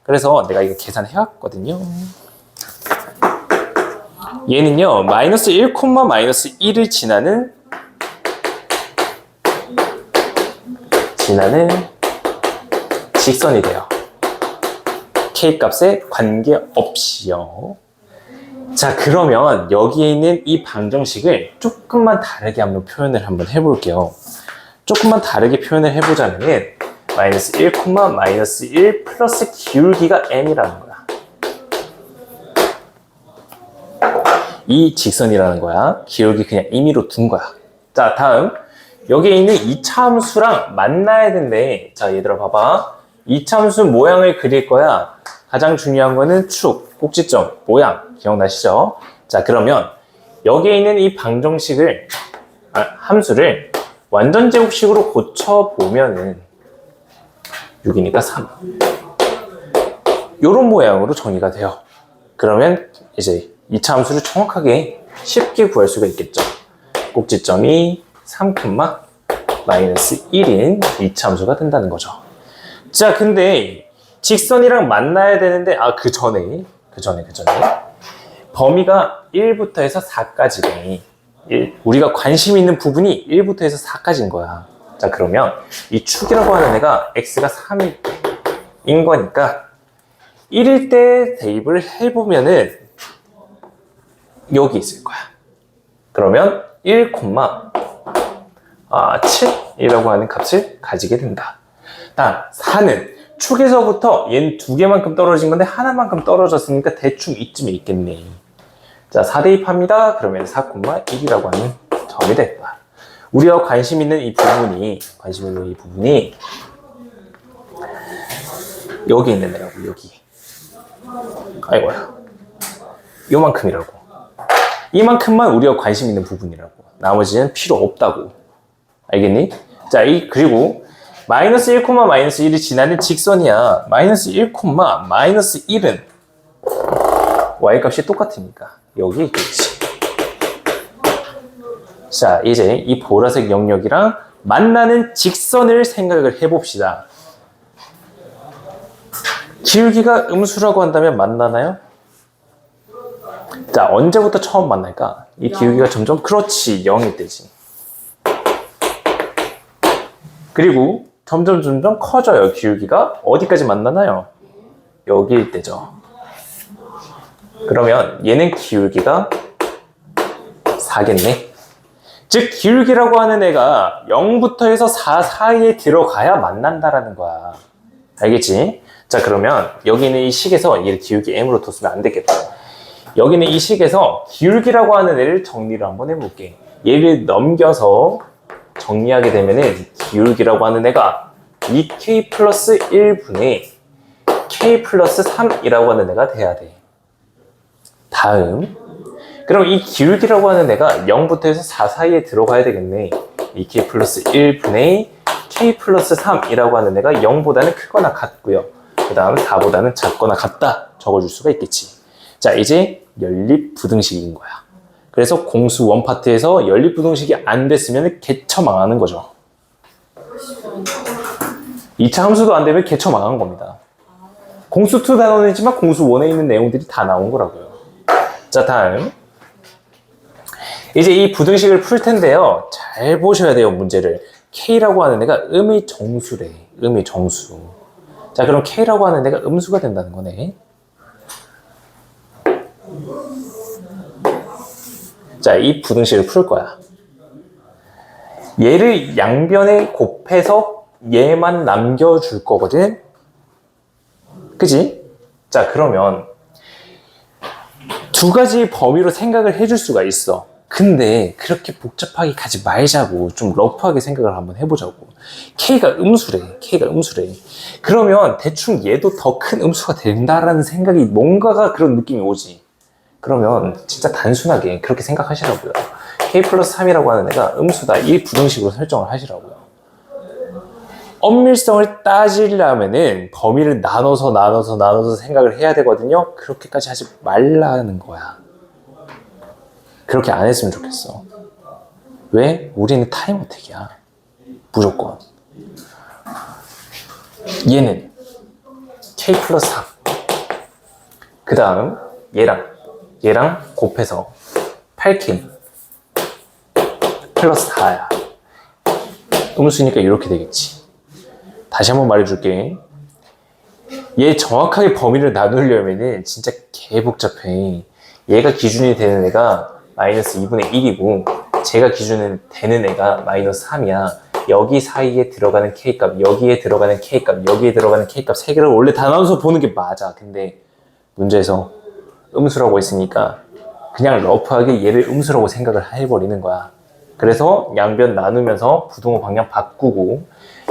[SPEAKER 1] 그래서 내가 이거 계산해왔거든요. 얘는요, 마이너스 1, 마이너스 1을 지나는 직선이 돼요. K값에 관계없이요. 자, 그러면 여기에 있는 이 방정식을 조금만 다르게 한번 표현을 한번 해볼게요. 조금만 다르게 표현을 해보자면은 마이너스 1, 마이너스 1 플러스 기울기가 m이라는 거야. 이 직선이라는 거야. 기울기 그냥 임의로 둔 거야. 자, 다음 여기에 있는 이차 함수랑 만나야 된대. 자, 얘들아 봐봐. 이차 함수 모양을 그릴 거야. 가장 중요한 거는 축, 꼭지점, 모양 기억나시죠? 자, 그러면 여기에 있는 이 방정식을 함수를 완전 제곱식으로 고쳐보면은 6이니까 3 요런 모양으로 정의가 돼요. 그러면 이제 이차 함수를 정확하게 쉽게 구할 수가 있겠죠. 꼭지점이 3, 마이너스 1인 이차 함수가 된다는 거죠. 자, 근데 직선이랑 만나야 되는데 그 전에 범위가 1부터 해서 4까지네. 우리가 관심 있는 부분이 1부터 해서 4까지인 거야. 자, 그러면 이 축이라고 하는 애가 x가 3인 거니까 1일 때 대입을 해보면은 여기 있을 거야. 그러면 1, 7이라고 하는 값을 가지게 된다. 다음 4는 축에서부터 얘는 두 개만큼 떨어진 건데 하나만큼 떨어졌으니까 대충 이쯤에 있겠네. 자, 4 대입합니다. 그러면 4,1이라고 하는 점이 될 거야. 우리가 관심 있는 이 부분이 여기 있는 애라고, 여기. 아이고야. 요만큼이라고. 이만큼만 우리가 관심 있는 부분이라고. 나머지는 필요 없다고. 알겠니? 자, 그리고 마이너스 1, 마이너스 1이 지나는 직선이야. 마이너스 1, 마이너스 1은 y값이 똑같으니까 여기 있겠지. 자, 이제 이 보라색 영역이랑 만나는 직선을 생각을 해봅시다. 기울기가 음수라고 한다면 만나나요? 자, 언제부터 처음 만날까? 이 기울기가 점점 그렇지 0일 때지. 그리고 점점 커져요. 기울기가 어디까지 만나나요? 여기일 때죠. 그러면 얘는 기울기가 4겠네. 즉 기울기라고 하는 애가 0부터 해서 4 사이에 들어가야 만난다라는 거야. 알겠지? 자, 그러면 여기는 이 식에서 얘를 기울기 m으로 뒀으면 안 되겠다. 여기는 이 식에서 기울기라고 하는 애를 정리를 한번 해볼게. 얘를 넘겨서 정리하게 되면은 기울기라고 하는 애가 2k 플러스 1분의 k 플러스 3이라고 하는 애가 돼야 돼. 다음, 그럼 이 기울기라고 하는 애가 0부터 해서 4 사이에 들어가야 되겠네. 2k 플러스 1분의 k 플러스 3이라고 하는 애가 0보다는 크거나 같고요. 그 다음 4보다는 작거나 같다 적어줄 수가 있겠지. 자, 이제 연립부등식인 거야. 그래서 공수 원파트에서 연립부등식이 안 됐으면 개처망하는 거죠. 2차 함수도 안 되면 개처망한 겁니다. 공수 2 단원이지만 공수 1에 있는 내용들이 다 나온 거라고요. 자, 다음. 이제 이 부등식을 풀 텐데요. 잘 보셔야 돼요, 문제를. K라고 하는 애가 음의 정수래. 음의 정수. 자, 그럼 K라고 하는 애가 음수가 된다는 거네. 자, 이 부등식을 풀 거야. 얘를 양변에 곱해서 얘만 남겨줄 거거든. 그지? 자, 그러면 두 가지 범위로 생각을 해줄 수가 있어. 근데 그렇게 복잡하게 가지 말자고, 좀 러프하게 생각을 한번 해보자고. K가 음수래. 그러면 대충 얘도 더 큰 음수가 된다라는 생각이, 뭔가가 그런 느낌이 오지. 그러면 진짜 단순하게 그렇게 생각하시라고요. K 플러스 3이라고 하는 애가 음수다. 이 부등식으로 설정을 하시라고요. 엄밀성을 따지려면은 범위를 나눠서 생각을 해야 되거든요. 그렇게까지 하지 말라는 거야. 그렇게 안 했으면 좋겠어. 왜? 우리는 타임어택이야. 무조건. 얘는 K 플러스 3. 그 다음 얘랑 곱해서 8K 플러스 4야. 음수니까 이렇게 되겠지. 다시 한번 말해줄게. 얘 정확하게 범위를 나누려면은 진짜 개 복잡해. 얘가 기준이 되는 애가 마이너스 2분의 1이고 제가 기준이 되는 애가 마이너스 3이야. 여기 사이에 들어가는 K값, 여기에 들어가는 K값, 여기에 들어가는 K값 세 개를 원래 다 나눠서 보는 게 맞아. 근데 문제에서 음수라고 했으니까 그냥 러프하게 얘를 음수라고 생각을 해버리는 거야. 그래서 양변 나누면서 부등호 방향 바꾸고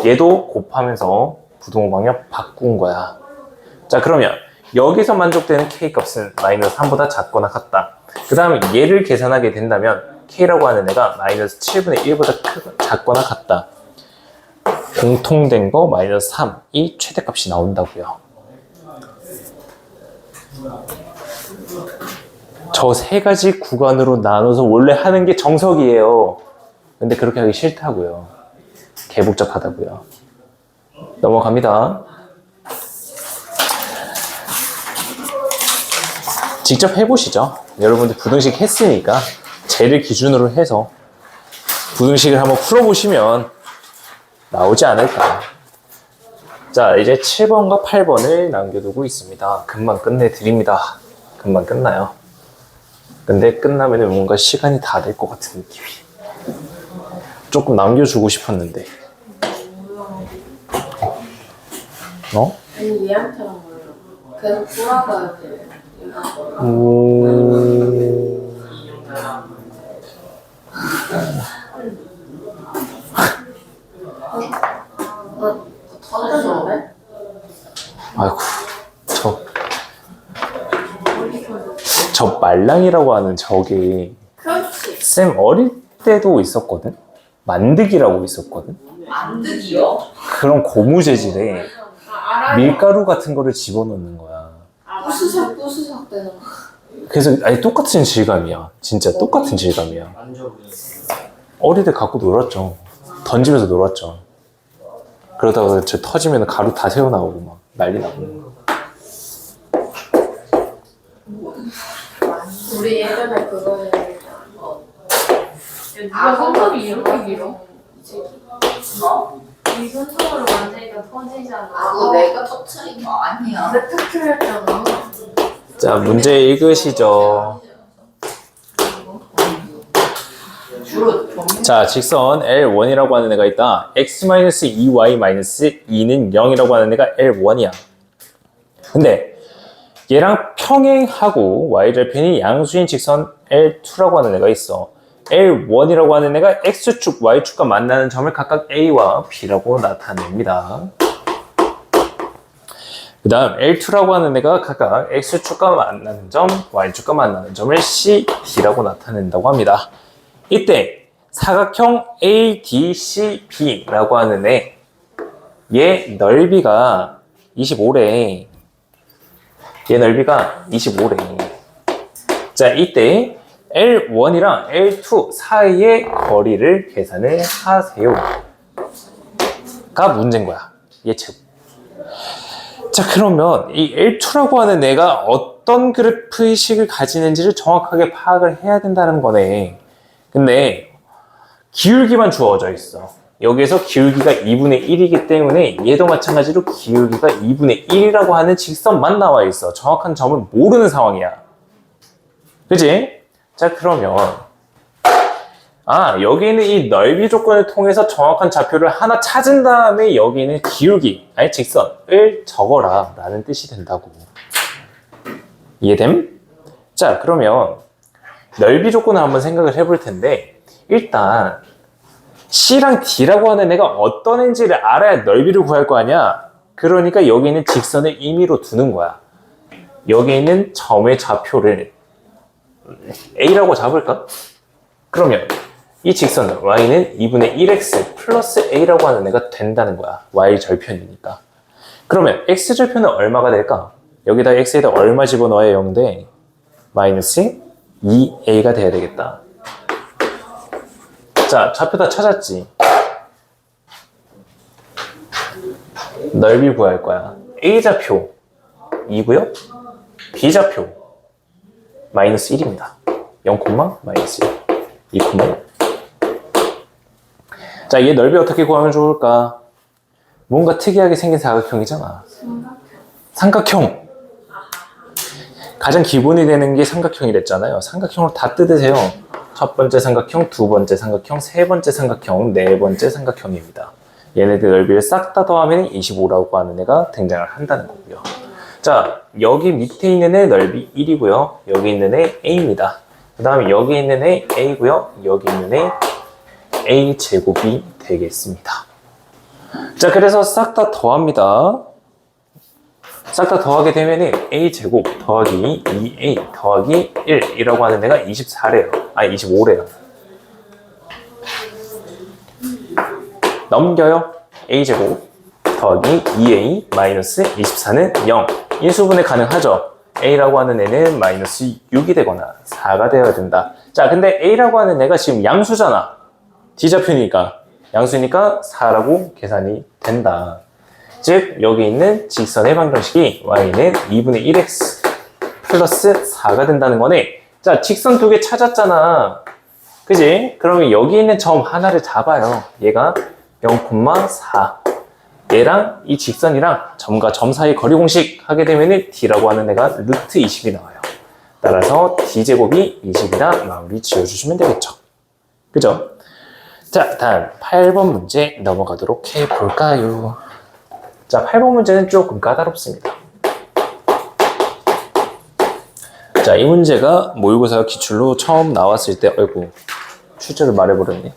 [SPEAKER 1] 얘도 곱하면서 부등호 방향 바꾼 거야. 자, 그러면 여기서 만족되는 K값은 마이너스 3보다 작거나 같다. 그 다음에 얘를 계산하게 된다면 K라고 하는 애가 마이너스 7분의 1보다 작거나 같다. 공통된 거 마이너스 3이 최대값이 나온다고요. 저 세 가지 구간으로 나눠서 원래 하는 게 정석이에요. 근데 그렇게 하기 싫다고요. 개복잡하다고요. 넘어갑니다. 직접 해보시죠. 여러분들 부등식 했으니까 쟤를 기준으로 해서 부등식을 한번 풀어보시면 나오지 않을까. 자, 이제 7번과 8번을 남겨두고 있습니다. 금방 끝내드립니다. 금방 끝나요. 근데 끝나면 뭔가 시간이 다 될 것 같은 느낌이. 조금 남겨주고 싶었는데. 어?
[SPEAKER 3] 아니 얘한테랑 몰라. 계속 돌아가야 돼. 터졌는데?
[SPEAKER 1] 아이고, 저 말랑이라고 하는 저게
[SPEAKER 3] 그렇지.
[SPEAKER 1] 쌤 어릴 때도 있었거든? 만드기라고 있었거든?
[SPEAKER 3] 만드기요?
[SPEAKER 1] 그런 고무 재질에
[SPEAKER 3] 알아요.
[SPEAKER 1] 밀가루 같은 거를 집어넣는 거야.
[SPEAKER 3] 부스삭 되는 거.
[SPEAKER 1] 그래서 아니 똑같은 질감이야. 진짜 똑같은 질감이야.
[SPEAKER 2] 만져보세요.
[SPEAKER 1] 어릴 때 갖고 놀았죠. 던지면서 놀았죠. 그러다가 저 터지면 가루 다 새어나오고 막 난리 나고.
[SPEAKER 3] 우리 예전에 그거에 누가 손톱이 이렇게 길어?
[SPEAKER 4] 뭐?
[SPEAKER 3] 이 손톱으로 만지니까 터지잖아.
[SPEAKER 4] 그거 내가 터트린 거 아니야.
[SPEAKER 3] 내 터트렸잖아.
[SPEAKER 1] 자, 문제 읽으시죠.
[SPEAKER 4] 주로 좀
[SPEAKER 1] 자, 직선 L1이라고 하는 애가 있다. x-2y-2는 0이라고 하는 애가 L1이야. 근데 얘랑 평행하고 y절편이 양수인 직선 L2라고 하는 애가 있어. L1이라고 하는 애가 x축, y축과 만나는 점을 각각 A와 B라고 나타냅니다. 그 다음 L2라고 하는 애가 각각 x축과 만나는 점, y축과 만나는 점을 C, D라고 나타낸다고 합니다. 이때 사각형 ADCB라고 하는 얘 넓이가 25래. 얘 넓이가 25래. 자, 이때 L1이랑 L2 사이의 거리를 계산을 하세요. 가 문제인 거야. 예측. 자, 그러면 이 L2라고 하는 애가 어떤 그래프의 식을 가지는지를 정확하게 파악을 해야 된다는 거네. 근데 기울기만 주어져 있어. 여기에서 기울기가 2분의 1이기 때문에 얘도 마찬가지로 기울기가 2분의 1이라고 하는 직선만 나와 있어. 정확한 점을 모르는 상황이야. 그치? 자, 그러면 여기 있는 이 넓이 조건을 통해서 정확한 좌표를 하나 찾은 다음에 여기 있는 기울기, 아니 직선을 적어라 라는 뜻이 된다고. 이해됨? 자, 그러면 넓이 조건을 한번 생각을 해볼 텐데, 일단 C랑 D라고 하는 애가 어떤 애인지를 알아야 넓이를 구할 거 아니야. 그러니까 여기 있는 직선을 임의로 두는 거야. 여기 있는 점의 좌표를 A라고 잡을까? 그러면 이 직선 y는 2분의 1x 플러스 a라고 하는 애가 된다는 거야. y 절편이니까. 그러면 x 절편은 얼마가 될까? 여기다 x에다 얼마 집어넣어야 0대? 마이너스 2a가 돼야 되겠다. 자, 좌표 다 찾았지? 넓이 구할 거야. a좌표 2고요. b좌표 마이너스 1입니다. 0, 마이너스 1. 2, 0. 자, 얘 넓이 어떻게 구하면 좋을까? 뭔가 특이하게 생긴 사각형이잖아. 삼각형. 가장 기본이 되는 게 삼각형이랬잖아요. 삼각형을 다 뜯으세요. 첫 번째 삼각형, 두 번째 삼각형, 세 번째 삼각형, 네 번째 삼각형입니다. 얘네들 넓이를 싹 다 더하면 25라고 하는 애가 등장을 한다는 거고요. 자, 여기 밑에 있는 애 넓이 1이고요. 여기 있는 애 a입니다. 그 다음에 여기 있는 애 a고요. 여기 있는 애 a 제곱이 되겠습니다. 자, 그래서 싹 다 더합니다. 싹 다 더하게 되면 a 제곱 더하기 2a 더하기 1이라고 하는 애가 24래요. 아니 25래요. 넘겨요. a 제곱 더하기 2a 마이너스 24는 0. 인수분해 가능하죠. a라고 하는 애는 마이너스 6이 되거나 4가 되어야 된다. 자, 근데 a라고 하는 애가 지금 양수잖아. D좌표니까. 양수니까 4라고 계산이 된다. 즉, 여기 있는 직선의 방정식이 y는 2분의 1x 플러스 4가 된다는 거네. 자, 직선 두 개 찾았잖아. 그지? 그러면 여기 있는 점 하나를 잡아요. 얘가 0,4. 얘랑 이 직선이랑 점과 점 사이 거리 공식 하게 되면 D라고 하는 애가 루트 20이 나와요. 따라서 D제곱이 20이라 마무리 지어주시면 되겠죠. 그죠? 자, 다음 8번 문제 넘어가도록 해볼까요? 자, 8번 문제는 조금 까다롭습니다. 자, 이 문제가 모의고사 기출로 처음 나왔을 때, 아이고, 출제를 말해버렸네.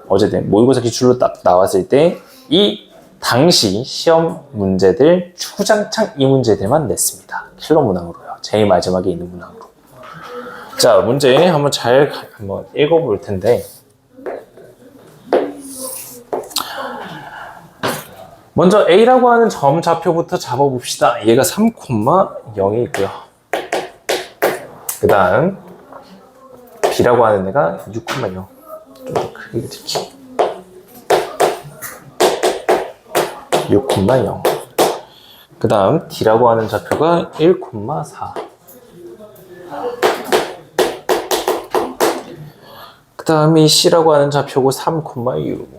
[SPEAKER 1] 어쨌든 모의고사 기출로 딱 나왔을 때 이 당시 시험 문제들 주구장창 이 문제들만 냈습니다. 킬러 문항으로요. 제일 마지막에 있는 문항으로. 자, 문제 한번 읽어볼 텐데, 먼저 A라고 하는 점 좌표부터 잡아봅시다. 얘가 3,0이 있고요. 그 다음 B라고 하는 애가 6,0. 좀 더 크게 드릴게요. 6,0. 그 다음 D라고 하는 좌표가 1,4. 그 다음이 C라고 하는 좌표고 3,6.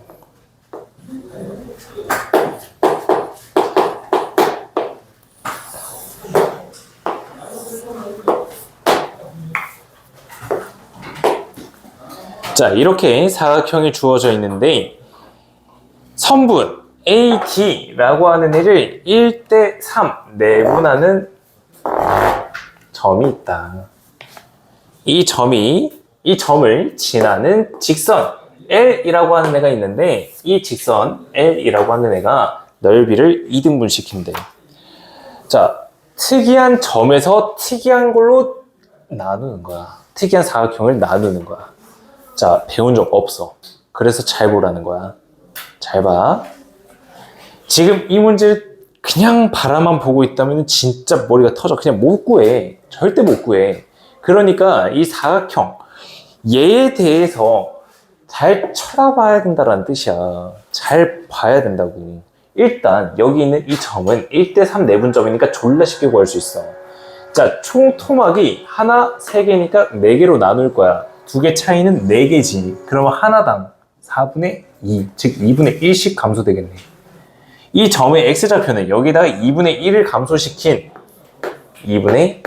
[SPEAKER 1] 자, 이렇게 사각형이 주어져 있는데 선분 AD라고 하는 애를 1대3 내분하는 점이 있다. 이 점을 지나는 직선 L이라고 하는 애가 있는데 이 직선 L이라고 하는 애가 넓이를 2등분 시킨대. 자, 특이한 점에서 특이한 걸로 나누는 거야. 특이한 사각형을 나누는 거야. 자, 배운 적 없어. 그래서 잘 보라는 거야. 잘 봐. 지금 이 문제를 그냥 바라만 보고 있다면 진짜 머리가 터져. 그냥 못 구해. 절대 못 구해. 그러니까 이 사각형, 얘에 대해서 잘 쳐다봐야 된다는 뜻이야. 잘 봐야 된다고. 일단 여기 있는 이 점은 1대3 내분점이니까 졸라 쉽게 구할 수 있어. 자, 총 토막이 하나, 3개니까 4개로 나눌 거야. 2개 차이는 4개지. 그러면 하나당 4분의 2, 즉 2분의 1씩 감소되겠네. 이 점의 x좌표는 여기다가 2분의 1을 감소시킨 2분의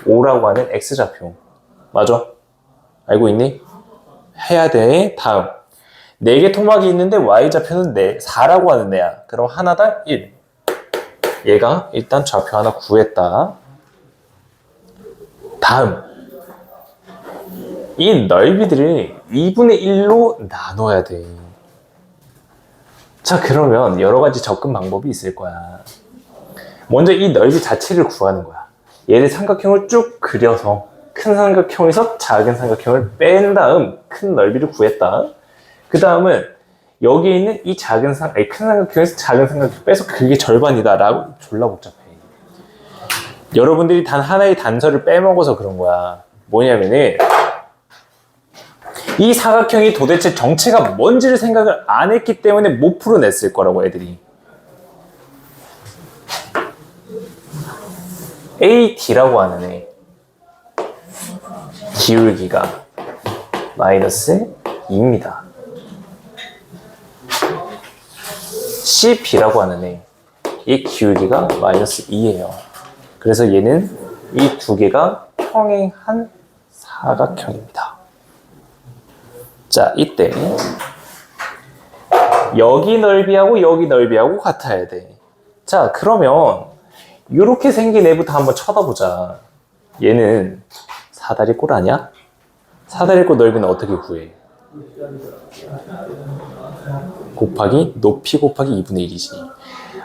[SPEAKER 1] 5라고 하는 x좌표. 맞아? 알고 있니? 해야 돼. 다음. 4개 토막이 있는데 y좌표는 4라고 하는 애야. 그럼 하나당 1. 얘가 일단 좌표 하나 구했다. 다음. 이 넓이들을 2분의 1로 나눠야 돼. 자, 그러면 여러 가지 접근 방법이 있을 거야. 먼저 이 넓이 자체를 구하는 거야. 얘를 삼각형을 쭉 그려서 큰 삼각형에서 작은 삼각형을 뺀 다음 큰 넓이를 구했다. 그 다음은 여기에 있는 이 큰 삼각형에서 작은 삼각형 빼서 그게 절반이다 라고. 졸라 복잡해. 여러분들이 단 하나의 단서를 빼먹어서 그런 거야. 뭐냐면은 이 사각형이 도대체 정체가 뭔지를 생각을 안 했기 때문에 못 풀어냈을 거라고 애들이. AD라고 하는 애 기울기가 마이너스 2입니다. CB라고 하는 애 이 기울기가 마이너스 2예요. 그래서 얘는 이 두 개가 평행한 사각형입니다. 자, 이때 여기 넓이하고 여기 넓이하고 같아야 돼. 자, 그러면 이렇게 생긴 애부터 한번 쳐다보자. 얘는 사다리꼴 아니야? 사다리꼴 넓이는 어떻게 구해? 곱하기 높이 곱하기 2분의 1이지.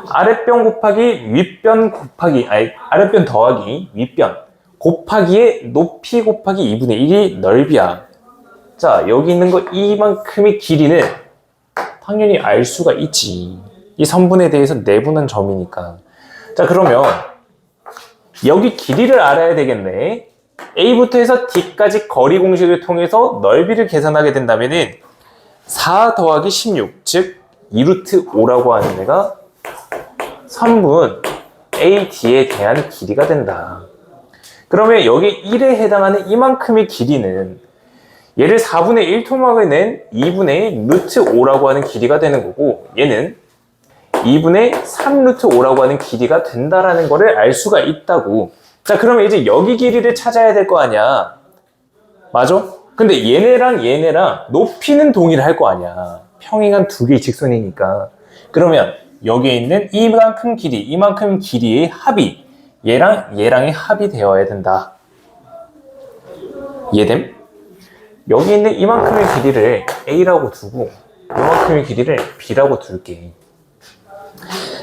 [SPEAKER 1] 아랫변 곱하기 윗변 곱하기 아랫변 더하기 윗변 곱하기에 높이 곱하기 2분의 1이 넓이야. 자, 여기 있는 거 이만큼의 길이는 당연히 알 수가 있지. 이 선분에 대해서 내분한 점이니까. 자, 그러면 여기 길이를 알아야 되겠네. A부터 해서 D까지 거리 공식을 통해서 넓이를 계산하게 된다면은 4 더하기 16, 즉 2루트 5라고 하는 애가 선분 AD에 대한 길이가 된다. 그러면 여기 1에 해당하는 이만큼의 길이는 얘를 4분의 1 토막을 낸 2분의 루트 5라고 하는 길이가 되는 거고, 얘는 2분의 3 루트 5라고 하는 길이가 된다라는 거를 알 수가 있다고. 자, 그러면 이제 여기 길이를 찾아야 될 거 아니야. 맞아? 근데 얘네랑 높이는 동일할 거 아니야. 평행한 두 개의 직선이니까. 그러면 여기에 있는 이만큼 길이의 합이 얘랑의 합이 되어야 된다. 이해됨? 여기 있는 이만큼의 길이를 A라고 두고 이만큼의 길이를 B라고 둘게.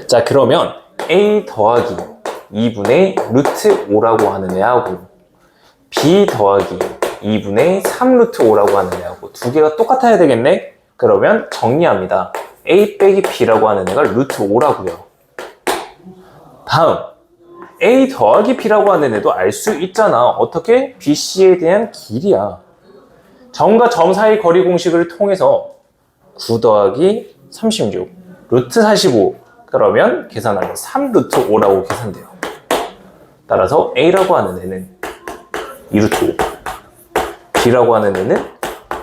[SPEAKER 1] 자, 그러면 A 더하기 2분의 루트 5라고 하는 애하고 B 더하기 2분의 3 루트 5라고 하는 애하고 두 개가 똑같아야 되겠네? 그러면 정리합니다. A 빼기 B라고 하는 애가 루트 5라고요. 다음 A 더하기 B라고 하는 애도 알 수 있잖아. 어떻게? BC에 대한 길이야. 점과 점 사이 거리 공식을 통해서 9 더하기 36 루트 45 그러면 계산하면 3 루트 5라고 계산돼요. 따라서 A라고 하는 애는 2 루트 5, B라고 하는 애는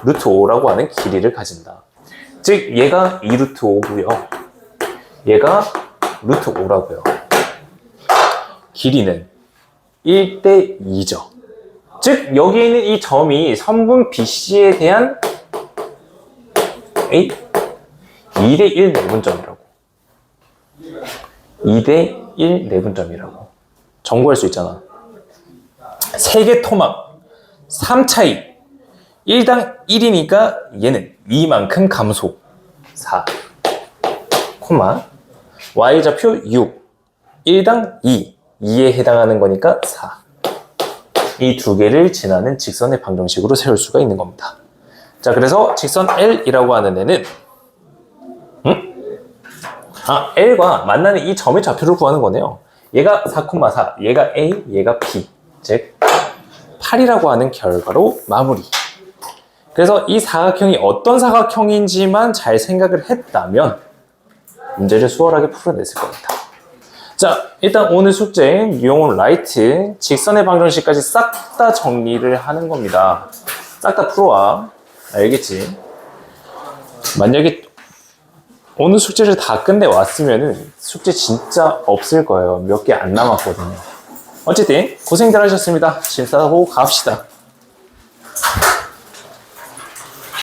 [SPEAKER 1] 루트 5라고 하는 길이를 가진다. 즉 얘가 2 루트 5고요. 얘가 루트 5라고요. 길이는 1대 2죠. 즉 여기 있는 이 점이 선분 BC에 대한 2대 1 내분점이라고. 2대 1 내분점이라고. 정구할 수 있잖아. 3개 토막 3 차이 1당 1이니까 얘는 이만큼 감소 4 코마 y좌표 6 1당 2에 해당하는 거니까 4. 이 두 개를 지나는 직선의 방정식으로 세울 수가 있는 겁니다. 자, 그래서 직선 L이라고 하는 애는 L과 만나는 이 점의 좌표를 구하는 거네요. 얘가 4,4, 얘가 A, 얘가 B, 즉 8이라고 하는 결과로 마무리. 그래서 이 사각형이 어떤 사각형인지만 잘 생각을 했다면 문제를 수월하게 풀어냈을 겁니다. 자, 일단 오늘 숙제 유형은 라이트 직선의 방정식까지 싹 다 정리를 하는 겁니다. 싹 다 풀어와. 알겠지? 만약에 오늘 숙제를 다 끝내왔으면은 숙제 진짜 없을 거예요. 몇 개 안 남았거든요. 어쨌든 고생들 하셨습니다. 실사하고 갑시다.